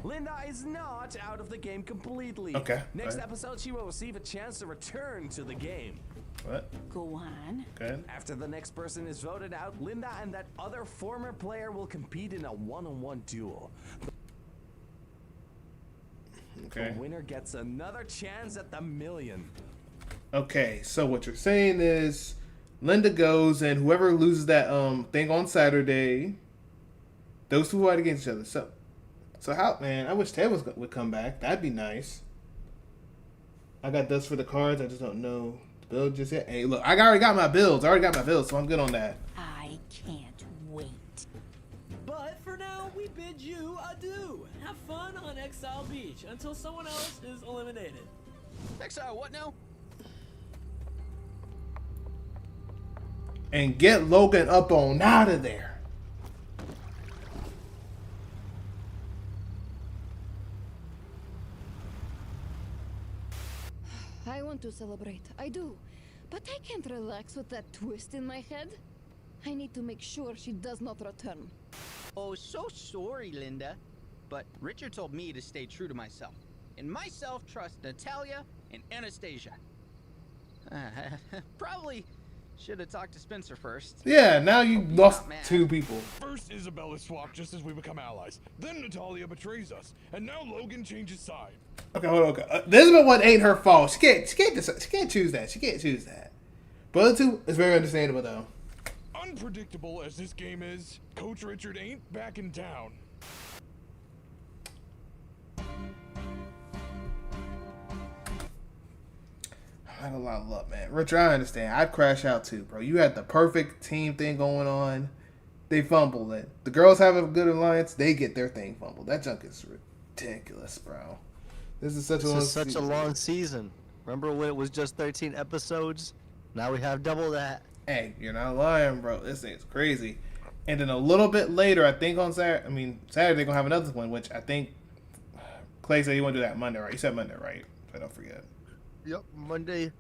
Linda is not out of the game completely. Okay. Next episode, she will receive a chance to return to the game. What? Go on. Good. After the next person is voted out, Linda and that other former player will compete in a one-on-one duel. Okay. The winner gets another chance at the million. Okay, so what you're saying is Linda goes and whoever loses that thing on Saturday, those two fight against each other. So how, man, I wish Ted would come back. That'd be nice. I got dust for the cards. I just don't know the build just yet. Hey, look, I already got my builds. So I'm good on that. I can't wait. But for now, we bid you adieu. Have fun on Exile Beach until someone else is eliminated. Exile, what now? And get Logan up on out of there. I want to celebrate. I do. But I can't relax with that twist in my head. I need to make sure she does not return. Oh, so sorry, Linda. But Richard told me to stay true to myself. And myself trust Natalia and Anastasia. Probably should have talked to Spencer first. Yeah, now you lost two people. First, Isabella swapped just as we become allies. Then Natalia betrays us, and now Logan changes side. Okay, hold on. Okay. This one ain't her fault. She can't choose that. She can't choose that. But the other two is very understandable though. Unpredictable as this game is, Coach Richard ain't back in town. I had a lot of luck, man. Richard, I understand. I'd crash out too, bro. You had the perfect team thing going on. They fumbled it. The girls have a good alliance. They get their thing fumbled. That junk is ridiculous, bro. This is such a long long season. Remember when it was just 13 episodes? Now we have double that. Hey, you're not lying, bro. This thing's crazy. And then a little bit later, I think on Saturday, they're going to have another one, which I think Klay said he want to do that Monday, right? You said Monday, right? If I don't forget. Yep, Monday,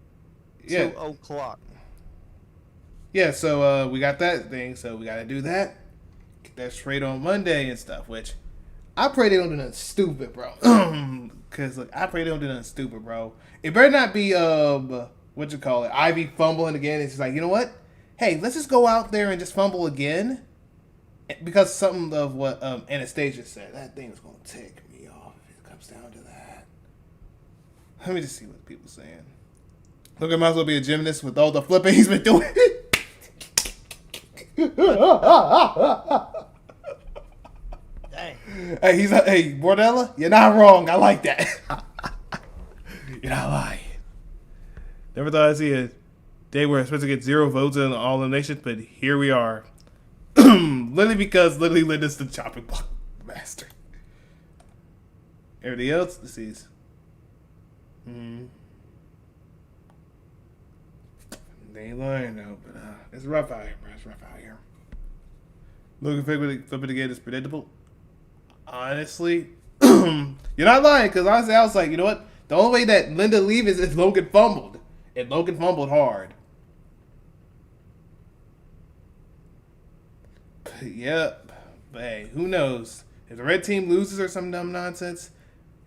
Yeah. 2 o'clock. Yeah, so we got that thing, so we got to do that. Get that straight on Monday and stuff, which I pray they don't do nothing stupid, bro. Because, look, I pray they don't do nothing stupid, bro. It better not be, Ivy fumbling again. It's just like, you know what? Hey, let's just go out there and just fumble again. Because something of what Anastasia said, that thing is going to tick me off if it comes down to that. Let me just see what people are saying. Look, I might as well be a gymnast with all the flipping he's been doing. Hey, Bordella, you're not wrong. I like that. You're not lying. Never thought I'd see a day where I'm supposed to get 0 votes in all eliminations, but here we are. Literally because Linda's the chopping block master. Everything else, let's see. They ain't lying though, but it's rough out here, bro. It's rough out here. Looking flipping again is predictable. Honestly, you're not lying, because honestly, I was like, you know what? The only way that Linda leaves is if Logan fumbled. And Logan fumbled hard. Yep. But hey, who knows? If the red team loses or some dumb nonsense,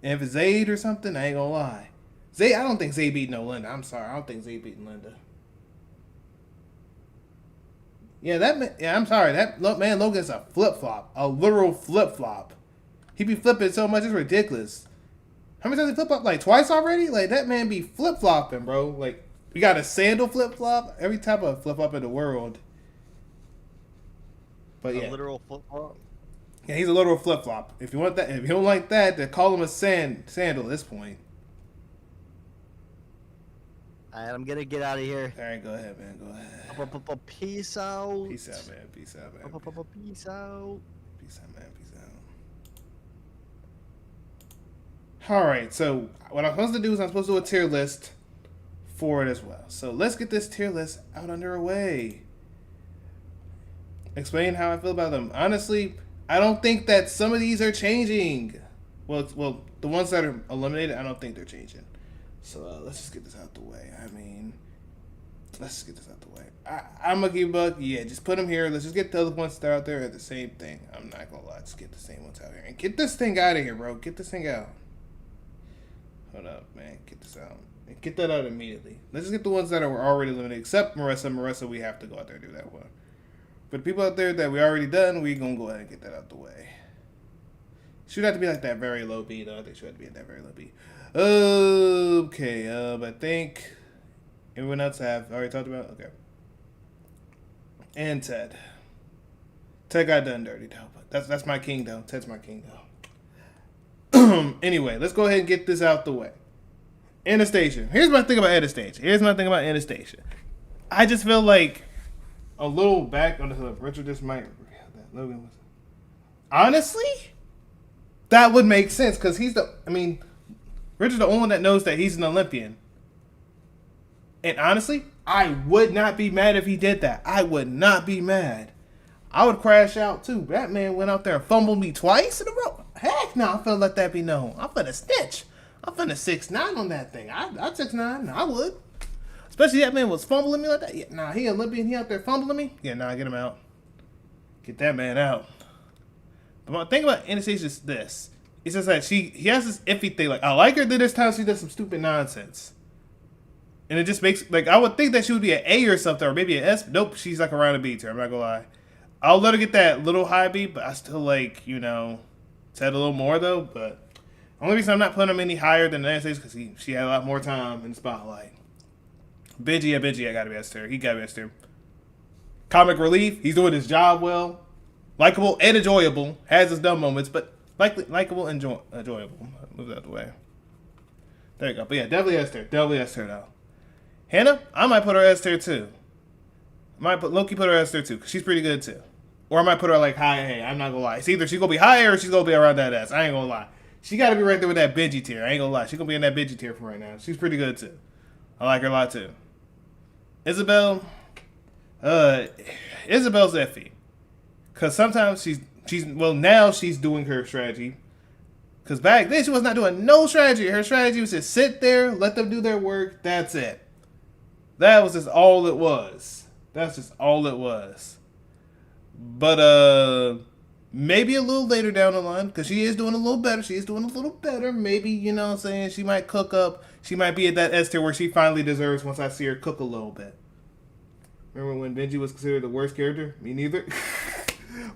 and if it's Zayd or something, I ain't gonna lie. Zayd, I don't think Zayd beat no Linda. I'm sorry. I don't think Zayd beating Linda. Yeah, I'm sorry. That man Logan's a flip-flop. A literal flip-flop. He be flipping so much, it's ridiculous. How many times he flip-flop? Like, twice already? Like, that man be flip-flopping, bro. Like, we got a sandal flip-flop. Every type of flip-flop in the world. But yeah. A literal flip-flop? Yeah, he's a literal flip-flop. If you want that, if you don't like that, then call him a sandal at this point. Alright, I'm gonna get out of here. Alright, go ahead, man. Go ahead. Peace out. Peace out, man. Peace out, man. Peace out. Peace out, man. Peace out. Alright, so what I'm supposed to do is I'm supposed to do a tier list for it as well. So let's get this tier list out underway. Explain how I feel about them. Honestly, I don't think that some of these are changing. Well, the ones that are eliminated, I don't think they're changing. So let's just get this out the way. Let's just get this out the way. I'm gonna give a buck. Yeah, just put them here. Let's just get the other ones that are out there at the same thing. I'm not gonna lie. Just get the same ones out here. And get this thing out of here, bro. Get this thing out. Hold up, man. Get this out. And get that out immediately. Let's just get the ones that are already eliminated. Except Marissa. Marissa, we have to go out there and do that one. But the people out there that we already done, we gonna go ahead and get that out the way. Should have to be like that very low B, though. I think should have to be at that very low B. Okay, I think everyone else have already talked about. Okay. And Ted. Ted got done dirty, though. But that's my king, though. Ted's my king, though. Anyway, let's go ahead and get this out the way. Anastasia. Here's my thing about Anastasia. I just feel like a little back on the Richard just might. Logan was. Honestly, that would make sense because he's the. I mean, Richard's the only one that knows that he's an Olympian. And honestly, I would not be mad if he did that. I would not be mad. I would crash out too. That man went out there and fumbled me twice in a row. Heck no, I'm finna let that be known. I'm finna snitch. I'm finna 6'9" on that thing. I'd 6'9". I would. Especially that man was fumbling me like that. Yeah, nah, he Olympian. He out there fumbling me. Yeah, nah, get him out. Get that man out. But my thing about Anastasia is this. It's just that he has this iffy thing. Like, I like her, then there's times she does some stupid nonsense. And it just makes, like, I would think that she would be an A or something, or maybe an S. But nope, she's like around a B tier. I'm not gonna lie. I'll let her get that little high B, but I still like, said a little more though. But the only reason I'm not putting him any higher than Anastasia is because she had a lot more time in the spotlight. Benji, I gotta be S tier. He gotta be S tier. Comic relief, he's doing his job well. Likeable and enjoyable. Has his dumb moments, but likeable and enjoyable. Move that out the way. There you go. But yeah, definitely S tier. Definitely S tier though. Hannah, I might put her S tier too. Loki put her S tier too, because she's pretty good too. Or I might put her like high A. I'm not gonna lie. It's either she's gonna be higher or she's gonna be around that S. I ain't gonna lie. She gotta be right there with that Benji tier. I ain't gonna lie. She's gonna be in that Benji tier for right now. She's pretty good too. I like her a lot too. Isabel, Isabel's iffy. Cause sometimes now she's doing her strategy. Cause back then she was not doing no strategy. Her strategy was just sit there, let them do their work. That's it. That was just all it was. That's just all it was. But maybe a little later down the line, because she is doing a little better. She is doing a little better. Maybe, you know what I'm saying, she might cook up. She might be at that S tier where she finally deserves once I see her cook a little bit. Remember when Benji was considered the worst character? Me neither.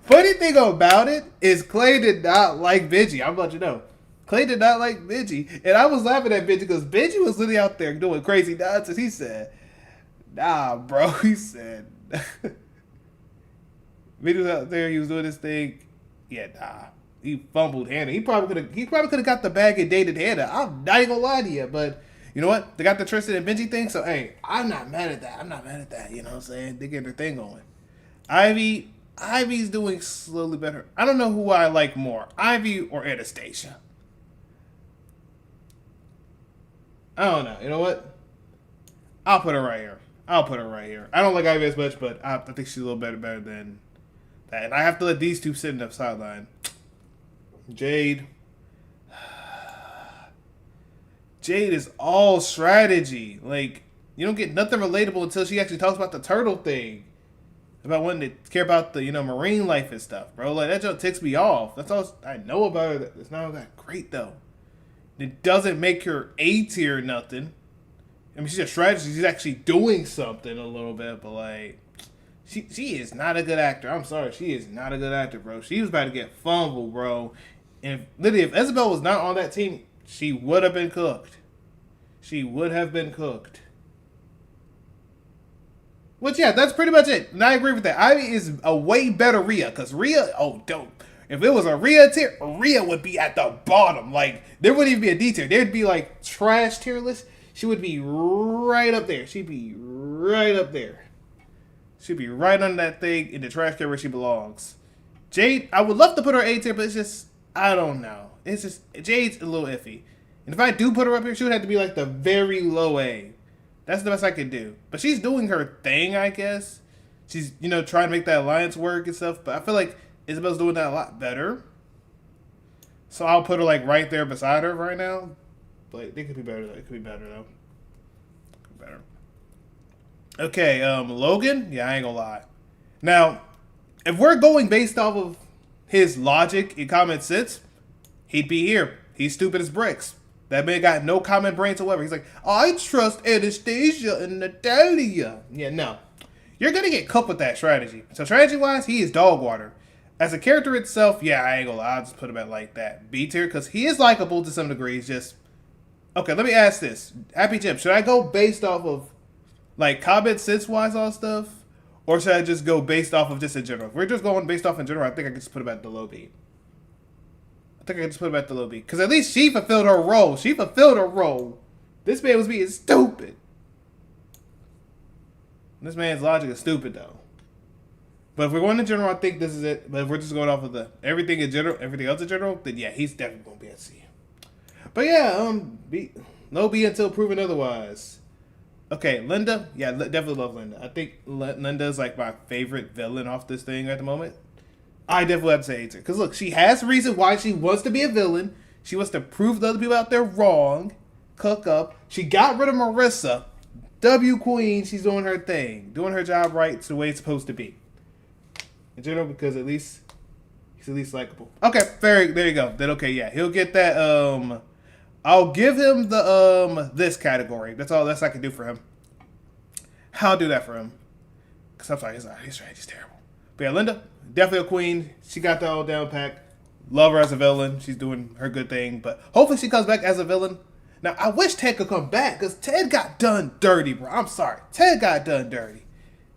Funny thing about it is Klay did not like Benji. I'm about to know. Klay did not like Benji. And I was laughing at Benji because Benji was literally out there doing crazy nonsense. He said, nah, bro. He said, Benji was out there. He was doing this thing. Yeah, nah. He fumbled Hannah. He probably could have got the bag and dated Hannah. I'm not even gonna lie to you, but you know what? They got the Tristan and Benji thing, so hey, I'm not mad at that. You know what I'm saying? They get their thing going. Ivy's doing slowly better. I don't know who I like more, Ivy or Anastasia. I don't know. You know what? I'll put her right here. I don't like Ivy as much, but I think she's a little better than that. And I have to let these two sit in the sideline. Jade is all strategy. Like, you don't get nothing relatable until she actually talks about the turtle thing. About wanting to care about the, marine life and stuff, bro. Like, that just ticks me off. That's all I know about her. It's not that great, though. It doesn't make her A tier nothing. I mean, she's a strategist. She's actually doing something a little bit, but, like, she is not a good actor. I'm sorry. She is not a good actor, bro. She was about to get fumbled, bro. And literally, if Isabel was not on that team, she would have been cooked. Which, yeah, that's pretty much it. And I agree with that. Ivy is a way better Rhea. Because Rhea, oh, dope. If it was a Rhea tier, Rhea would be at the bottom. Like, there wouldn't even be a D tier. There'd be, like, trash tier list. She would be right up there. She'd be right up there. She'd be right on that thing in the trash tier where she belongs. Jade, I would love to put her A tier, but it's just, I don't know. It's just, Jade's a little iffy. And if I do put her up here, she would have to be, like, the very low A. That's the best I could do. But she's doing her thing, I guess. She's, trying to make that alliance work and stuff. But I feel like Isabel's doing that a lot better. So I'll put her, like, right there beside her right now. But it could be better, though. It could be better, though. Better. Okay, Logan? Yeah, I ain't gonna lie. Now, if we're going based off of his logic and common sense, he'd be here. He's stupid as bricks. That man got no common brains whatsoever. He's like, I trust Anastasia and Natalia. Yeah, no. You're going to get cooked with that strategy. So strategy-wise, he is dog water. As a character itself, yeah, I ain't gonna lie. I'll just put him at like that. B tier, because he is likable to some degree. He's just... Okay, let me ask this. Happy Jim, should I go based off of, like, common sense-wise on stuff? Or should I just go based off of just in general? If we're just going based off in general, I think I can just put him at the low B. Because at least she fulfilled her role. This man was being stupid. This man's logic is stupid, though. But if we're going in general, I think this is it. But if we're just going off of the everything else in general, then yeah, he's definitely going to be at C. But yeah, no B until proven otherwise. Okay, Linda. Yeah, definitely love Linda. I think Linda's like my favorite villain off this thing at the moment. I definitely have to say A tier. Because look, she has a reason why she wants to be a villain. She wants to prove the other people out there wrong. Cook up. She got rid of Marissa. W Queen, she's doing her thing. Doing her job right. It's the way it's supposed to be. In general, because at least he's at least likable. Okay, there you go. Then okay, yeah. He'll get that, I'll give him the, this category. That's all I can do for him. I'll do that for him. Because I'm sorry, his strategy's terrible. But yeah, Linda, definitely a queen. She got that all down packed. Love her as a villain. She's doing her good thing. But hopefully she comes back as a villain. Now, I wish Ted could come back because Ted got done dirty, bro. I'm sorry. Ted got done dirty.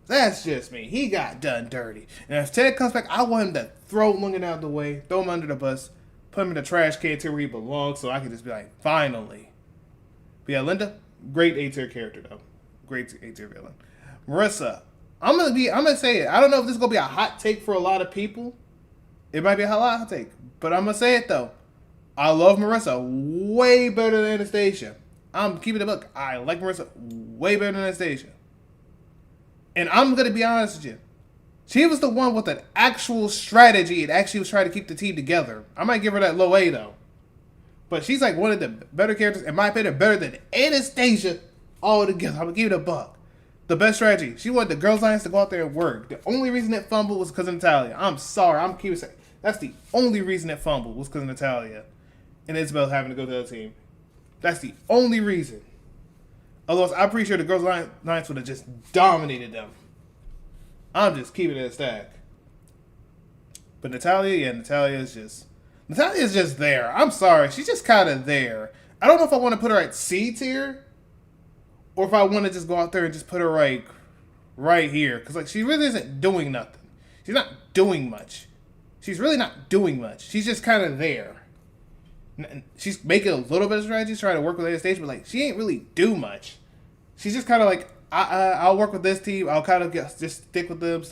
That's just me. He got done dirty. And if Ted comes back, I want him to throw Lungan out of the way, throw him under the bus, put him in the trash can tier where he belongs so I can just be like, finally. But yeah, Linda, great A tier character, though. Great A tier villain. Marissa. I'm gonna say it. I don't know if this is gonna be a hot take for a lot of people. It might be a hot take, but I'm gonna say it though. I love Marissa way better than Anastasia. I'm keeping the book. I like Marissa way better than Anastasia. And I'm gonna be honest with you. She was the one with an actual strategy and actually was trying to keep the team together. I might give her that low A though. But she's like one of the better characters, in my opinion, better than Anastasia all together. I'm gonna give it a buck. The best strategy. She wanted the girls' lines to go out there and work. The only reason it fumbled was because of Natalia. I'm sorry. I'm keeping saying that's the only reason it fumbled was because of Natalia and Isabel having to go to the other team. That's the only reason. Otherwise, I'm pretty sure the girls' lines would have just dominated them. I'm just keeping it a stack. But Natalia is just there. I'm sorry. She's just kind of there. I don't know if I want to put her at C tier or if I want to just go out there and just put her like right here. Because like she really isn't doing nothing. She's not doing much. She's really not doing much. She's just kind of there. She's making a little bit of strategies, trying to work with Anastasia, but like she ain't really do much. She's just kind of like, I'll work with this team. I'll kind of just stick with them.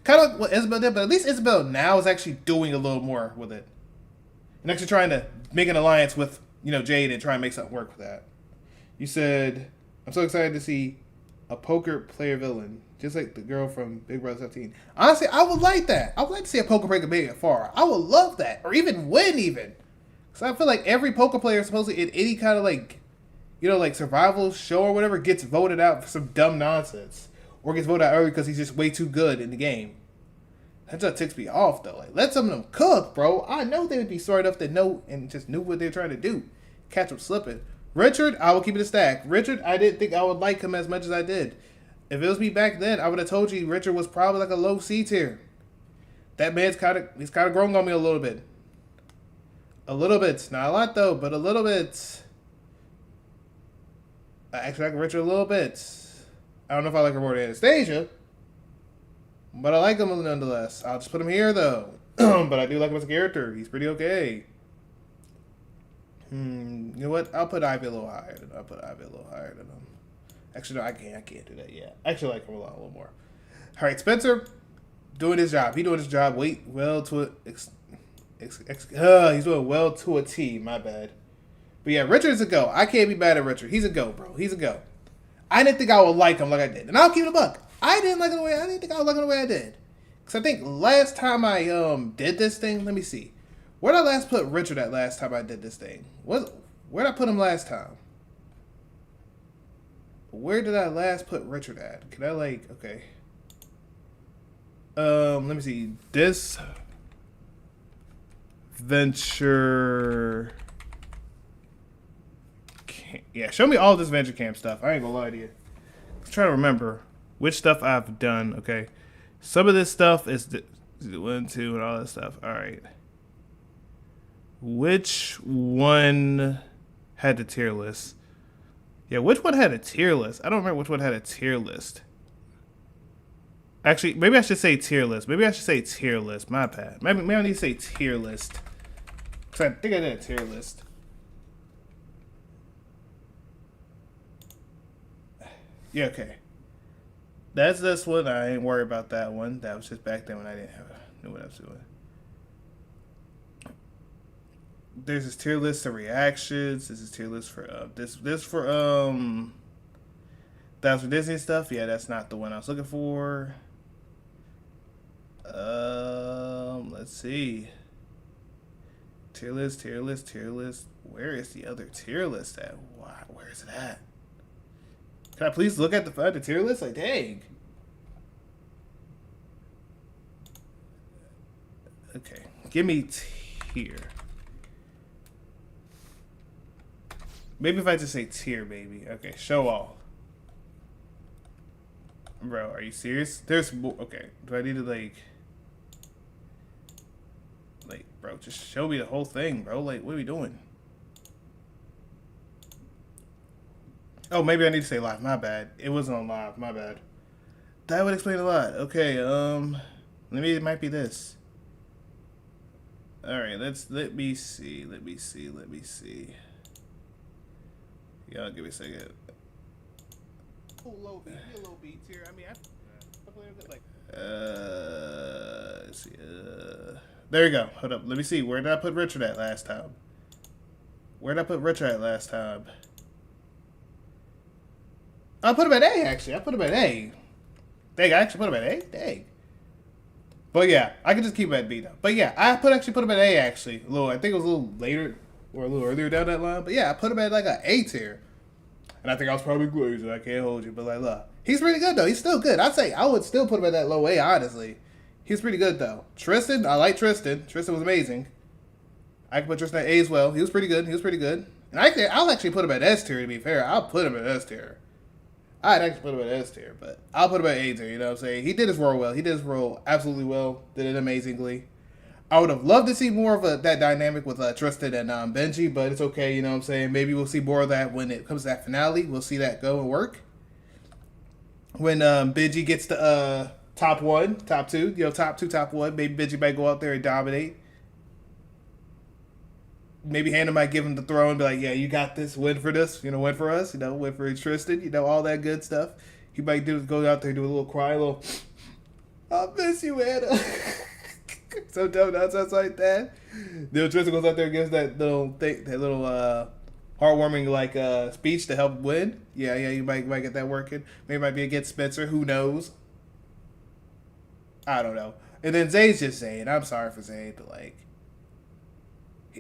Kind of like what Isabel did, but at least Isabel now is actually doing a little more with it. And actually trying to make an alliance with, Jade and try and make something work with that. You said, I'm so excited to see a poker player villain, just like the girl from Big Brother 17. Honestly, I would like that. I would like to see a poker player make it far. I would love that. Or even win even. Because I feel like every poker player supposedly in any kind of like survival show or whatever gets voted out for some dumb nonsense. Or gets voted out early because he's just way too good in the game. That just ticks me off, though. Like, let some of them cook, bro. I know they would be smart enough to know and just knew what they're trying to do. Catch them slipping. Richard, I will keep it a stack. Richard, I didn't think I would like him as much as I did. If it was me back then, I would have told you Richard was probably like a low C tier. That man's he's kind of grown on me a little bit. A little bit. Not a lot, though, but a little bit. I actually like Richard a little bit. I don't know if I like her more than Anastasia, but I like him nonetheless. I'll just put him here, though. But I do like him as a character. He's pretty okay. You know what? I'll put Ivy a little higher than him. Actually, no, I can't do that yet. I actually like him a little more. All right, Spencer, doing his job. He's doing his job. He's doing well to a T. My bad. But yeah, Richard's a go. I can't be mad at Richard. He's a go, bro. He's a go. I didn't think I would like him like I did, and I'll keep it a buck. I didn't think I would like him the way I did. Because I think last time I did this thing, let me see. Where did I last put Richard at last time I did this thing? Where did I put him last time? Where did I last put Richard at? Can I okay. Let me see. Disventure. Yeah, show me all this Venture Camp stuff. I ain't gonna lie to you. I'm trying to remember which stuff I've done. Okay. Some of this stuff is 1, 2, and all that stuff. All right. Which one had the tier list? Yeah, which one had a tier list? I don't remember which one had a tier list. Actually, maybe I should say tier list. My bad. Maybe I need to say tier list. Because I think I did a tier list. Yeah, okay. That's this one. I ain't worried about that one. That was just back then when I didn't know what I was doing. There's this tier list of reactions. This is tier list for this for that's for Disney stuff. Yeah, that's not the one I was looking for. Let's see. Tier list. Where is the other tier list at? Where is it at? Can I please look at the tier list? Like, dang. Okay, give me tier. Maybe if I just say tier, baby. Okay, show all. Bro, are you serious? There's more. Okay, do I need to bro, just show me the whole thing, bro. Like, what are we doing? Oh, maybe I need to say live. My bad. It wasn't on live. My bad. That would explain a lot. Okay, maybe it might be this. All right, let me see. Y'all give me a second. Low B tier. I mean, let's see. There you go. Hold up. Let me see. Where did I put Richard at last time? I put him at A, actually. I put him at A. Dang, I actually put him at A? Dang. But yeah, I can just keep him at B, though. But yeah, I actually put him at A, actually. I think it was a little later or a little earlier down that line. But yeah, I put him at like an A tier. And I think I was probably glazing. I can't hold you. But like, look. He's pretty good, though. He's still good. I'd say I would still put him at that low A, honestly. He's pretty good, though. Tristan, I like Tristan. Tristan was amazing. I can put Tristan at A as well. He was pretty good. He was pretty good. And I'll actually put him at S tier, to be fair. I'll put him at S tier. I'd actually put him at S tier, but I'll put him at A tier, you know what I'm saying? He did his role well. He did his role absolutely well. Did it amazingly. I would have loved to see more of that dynamic with Tristan and Benji, but it's okay, you know what I'm saying? Maybe we'll see more of that when it comes to that finale. We'll see that go and work. When Benji gets to top 1, top 2, top 2, top 1, maybe Benji might go out there and dominate. Maybe Hannah might give him the throne and be like, yeah, you got this, win for this, win for us, win for Tristan, all that good stuff. He might go out there and do a little cry, a little, I miss you, Hannah. So dumb nonsense like that. Then Tristan goes out there and gives that little heartwarming speech to help win. Yeah, you might get that working. Maybe it might be against Spencer, who knows? I don't know. And then Zayd's just Zayd. I'm sorry for Zayd, but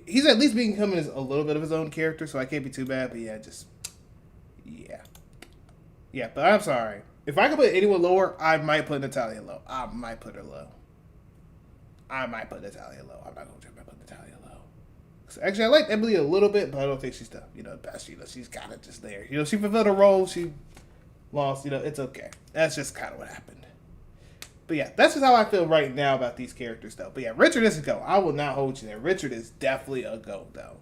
he's at least becoming a little bit of his own character, so I can't be too bad. But yeah. But I'm sorry. If I could put anyone lower, I might put Natalia low. I might put her low. I'm not going to try to put Natalia low. Actually, I like Emily a little bit, but I don't think she's the best. She's kind of just there. She fulfilled her role. She lost. It's okay. That's just kind of what happened. But yeah, that's just how I feel right now about these characters, though. But yeah, Richard is a GOAT. I will not hold you there. Richard is definitely a GOAT, though.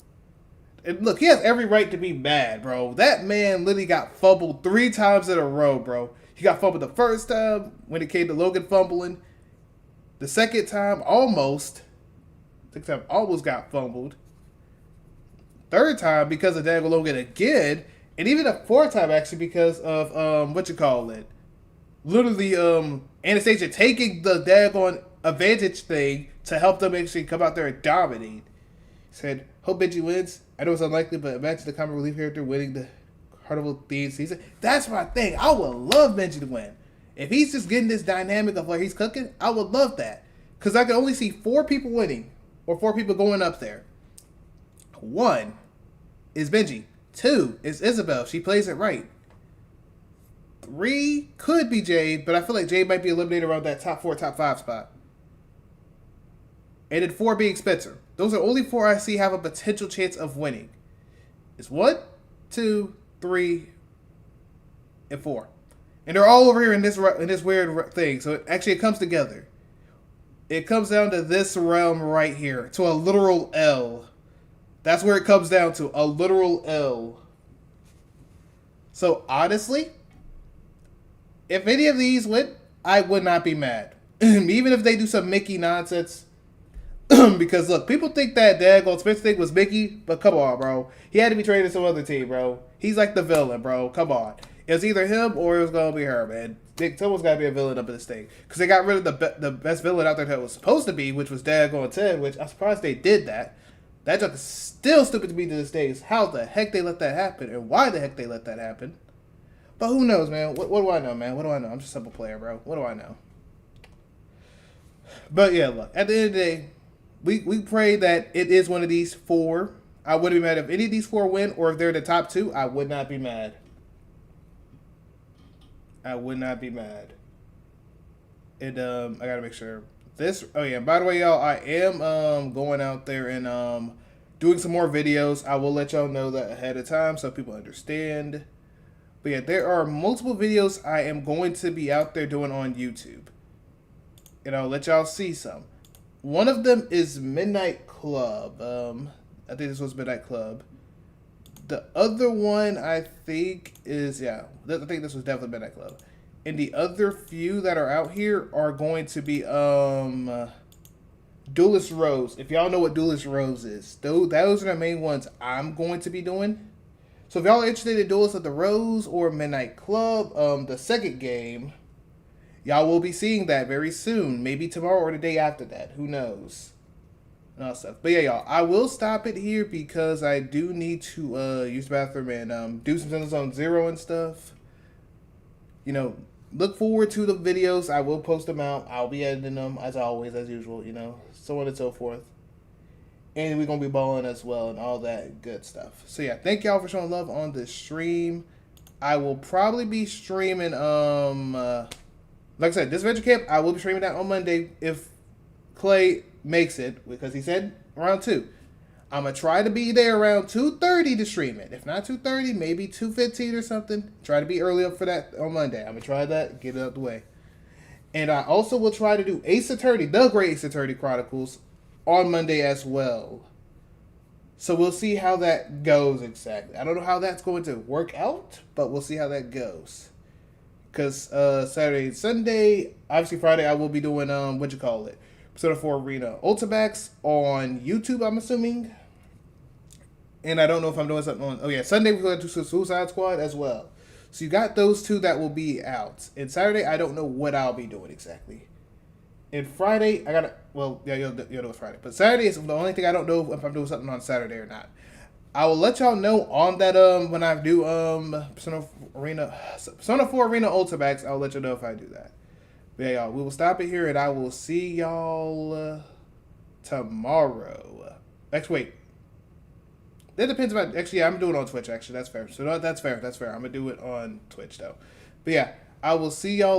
And look, he has every right to be mad, bro. That man literally got fumbled 3 times in a row, bro. He got fumbled the first time when it came to Logan fumbling. The second time, almost got fumbled. Third time, because of Daniel Logan again. And even the fourth time, actually, because of, literally, Anastasia taking the daggone advantage thing to help them actually come out there and dominate. Said, hope Benji wins. I know it's unlikely, but imagine the comic relief character winning the Carnival theme season. That's my thing. I would love Benji to win. If he's just getting this dynamic of where he's cooking, I would love that. Because I can only see 4 people winning. Or 4 people going up there. 1 is Benji. 2 is Isabel. She plays it right. 3 could be Jade, but I feel like Jade might be eliminated around that top 4, top 5 spot. And then 4 being Spencer. Those are only 4 I see have a potential chance of winning. It's 1, 2, 3, and 4. And they're all over here in this weird thing. So it comes together. It comes down to this realm right here. To a literal L. That's where it comes down to. A literal L. So honestly, if any of these win, I would not be mad. Even if they do some Mickey nonsense. Because look, people think that daggone Spencer thing was Mickey. But come on, bro. He had to be traded to some other team, bro. He's like the villain, bro. Come on. It was either him or it was going to be her, man. Someone's got to be a villain up in this thing. Because they got rid of the best villain out there that was supposed to be, which was Daggone Ted, which I'm surprised they did that. That joke is still stupid to me to this day. Is how the heck they let that happen and why the heck they let that happen. But who knows, man? What do I know, man? What do I know? I'm just a simple player, bro. What do I know? But yeah, look. At the end of the day, we pray that it is one of these 4. I wouldn't be mad if any of these 4 win, or if they're the top 2, I would not be mad. I would not be mad. And I gotta make sure this. Oh yeah, by the way, y'all, I am going out there and doing some more videos. I will let y'all know that ahead of time so people understand. But yeah, there are multiple videos I am going to be out there doing on YouTube, and I'll let y'all see some. One of them is Midnight Club. I think this was Midnight Club. The other one, I think, is, I think this was definitely Midnight Club. And the other few that are out here are going to be, Duelist Rose. If y'all know what Duelist Rose is. Those are the main ones I'm going to be doing. So if y'all are interested in Duelist of the Rose or Midnight Club, the second game, y'all will be seeing that very soon. Maybe tomorrow or the day after that. Who knows? And all stuff. But yeah, y'all, I will stop it here because I do need to use the bathroom and do some Zone Zero and stuff. you know, look forward to the videos. I will post them out. I'll be editing them as always, as usual, you know, so on and so forth. And we're going to be balling as well and all that good stuff. So yeah, thank y'all for showing love on the stream. I will probably be streaming, like I said, Disventure Camp, I will be streaming that on Monday if Klay makes it, because he said around 2. I'm going to try to be there around 2:30 to stream it. If not 2:30, maybe 2:15 or something. Try to be early up for that on Monday. I'm going to try that, get it out the way. And I also will try to do Ace Attorney, the Great Ace Attorney Chronicles, on Monday as well. So we'll see how that goes exactly. I don't know how that's going to work out, but we'll see how that goes. Because Saturday, Sunday, obviously Friday, I will be doing, Persona 4 Arena Ultimax on YouTube, I'm assuming. And I don't know if I'm doing something on... Oh, yeah, Sunday we're going to do Suicide Squad as well. So you got those 2 that will be out. And Saturday, I don't know what I'll be doing exactly. And Friday, I got to... Well, yeah, you'll know it's Friday. But Saturday is the only thing I don't know if I'm doing something on Saturday or not. I will let y'all know on that, when I do Persona 4 Arena Ultimax, I'll let you know if I do that. But yeah, y'all, we will stop it here, and I will see y'all tomorrow. Actually, wait. That depends about... Actually, yeah, I'm doing it on Twitch, actually. That's fair. So that's fair. I'm going to do it on Twitch, though. But yeah, I will see y'all